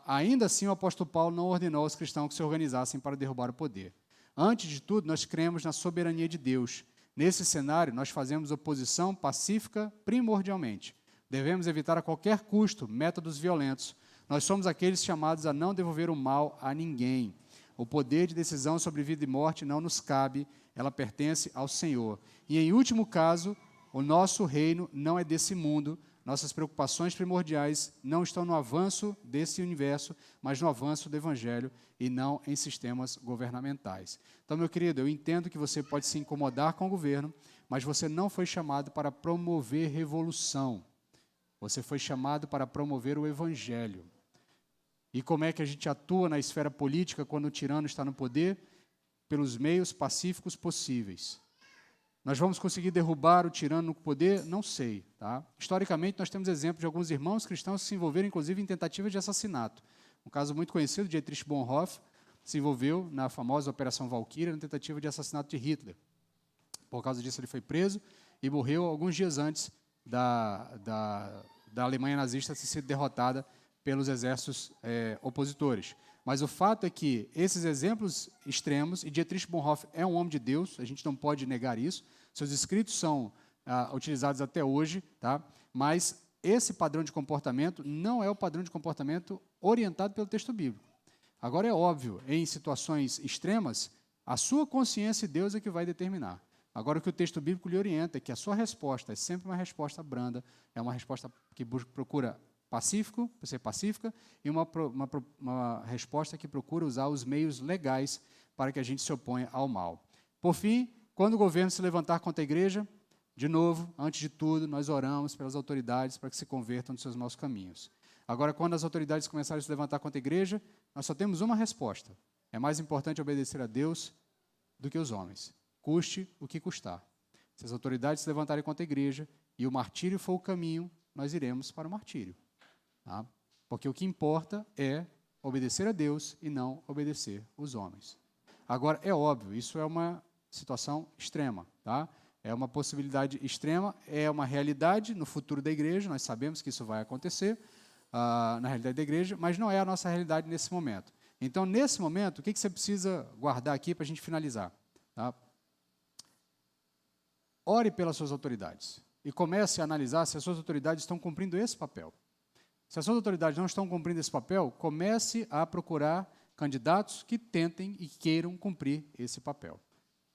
Ainda assim, o apóstolo Paulo não ordenou aos cristãos que se organizassem para derrubar o poder. Antes de tudo, nós cremos na soberania de Deus. Nesse cenário, nós fazemos oposição pacífica primordialmente. Devemos evitar a qualquer custo métodos violentos. Nós somos aqueles chamados a não devolver o mal a ninguém. O poder de decisão sobre vida e morte não nos cabe, ela pertence ao Senhor. E, em último caso, o nosso reino não é desse mundo, nossas preocupações primordiais não estão no avanço desse universo, mas no avanço do Evangelho e não em sistemas governamentais. Então, meu querido, eu entendo que você pode se incomodar com o governo, mas você não foi chamado para promover revolução. Você foi chamado para promover o Evangelho. E como é que a gente atua na esfera política quando o tirano está no poder? Pelos meios pacíficos possíveis. Nós vamos conseguir derrubar o tirano no poder? Não sei. Tá? Historicamente, nós temos exemplos de alguns irmãos cristãos que se envolveram, inclusive, em tentativas de assassinato. Um caso muito conhecido, Dietrich Bonhoeffer, se envolveu na famosa Operação Valkyria, na tentativa de assassinato de Hitler. Por causa disso, ele foi preso e morreu alguns dias antes da Alemanha nazista ter sido derrotada pelos exércitos opositores. Mas o fato é que esses exemplos extremos, e Dietrich Bonhoeffer é um homem de Deus, a gente não pode negar isso, seus escritos são utilizados até hoje, tá? Mas esse padrão de comportamento não é o padrão de comportamento orientado pelo texto bíblico. Agora, é óbvio, em situações extremas, a sua consciência e Deus é que vai determinar. Agora, o que o texto bíblico lhe orienta é que a sua resposta é sempre uma resposta branda, é uma resposta que procura ser pacífica, e uma resposta que procura usar os meios legais para que a gente se oponha ao mal. Por fim, quando o governo se levantar contra a igreja, de novo, antes de tudo, nós oramos pelas autoridades para que se convertam dos seus maus caminhos. Agora, quando as autoridades começarem a se levantar contra a igreja, nós só temos uma resposta. É mais importante obedecer a Deus do que os homens. custe o que custar. Se as autoridades se levantarem contra a igreja e o martírio for o caminho, nós iremos para o martírio. Tá? Porque o que importa é obedecer a Deus e não obedecer os homens. Agora, é óbvio, isso é uma situação extrema, tá? É uma possibilidade extrema, é uma realidade no futuro da igreja, nós sabemos que isso vai acontecer na realidade da igreja, mas não é a nossa realidade nesse momento. Então, nesse momento, o que você precisa guardar aqui para a gente finalizar? Tá? Ore pelas suas autoridades e comece a analisar se as suas autoridades estão cumprindo esse papel. Se as suas autoridades não estão cumprindo esse papel, comece a procurar candidatos que tentem e queiram cumprir esse papel.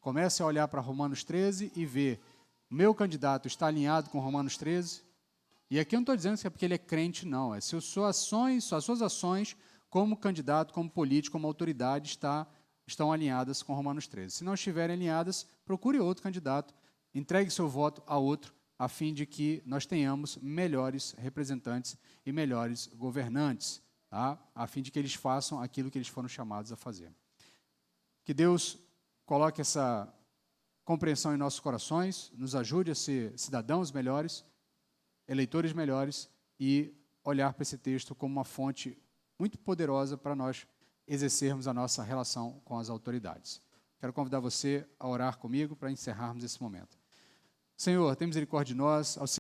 Comece a olhar para Romanos 13 e ver, meu candidato está alinhado com Romanos 13? E aqui eu não estou dizendo que é porque ele é crente, não. É se as suas ações como candidato, como político, como autoridade, estão alinhadas com Romanos 13. Se não estiverem alinhadas, procure outro candidato, entregue seu voto a outro, a fim de que nós tenhamos melhores representantes e melhores governantes, tá? A fim de que eles façam aquilo que eles foram chamados a fazer. Que Deus coloque essa compreensão em nossos corações, nos ajude a ser cidadãos melhores, eleitores melhores e olhar para esse texto como uma fonte muito poderosa para nós exercermos a nossa relação com as autoridades. Quero convidar você a orar comigo para encerrarmos esse momento. Senhor, tem misericórdia de nós,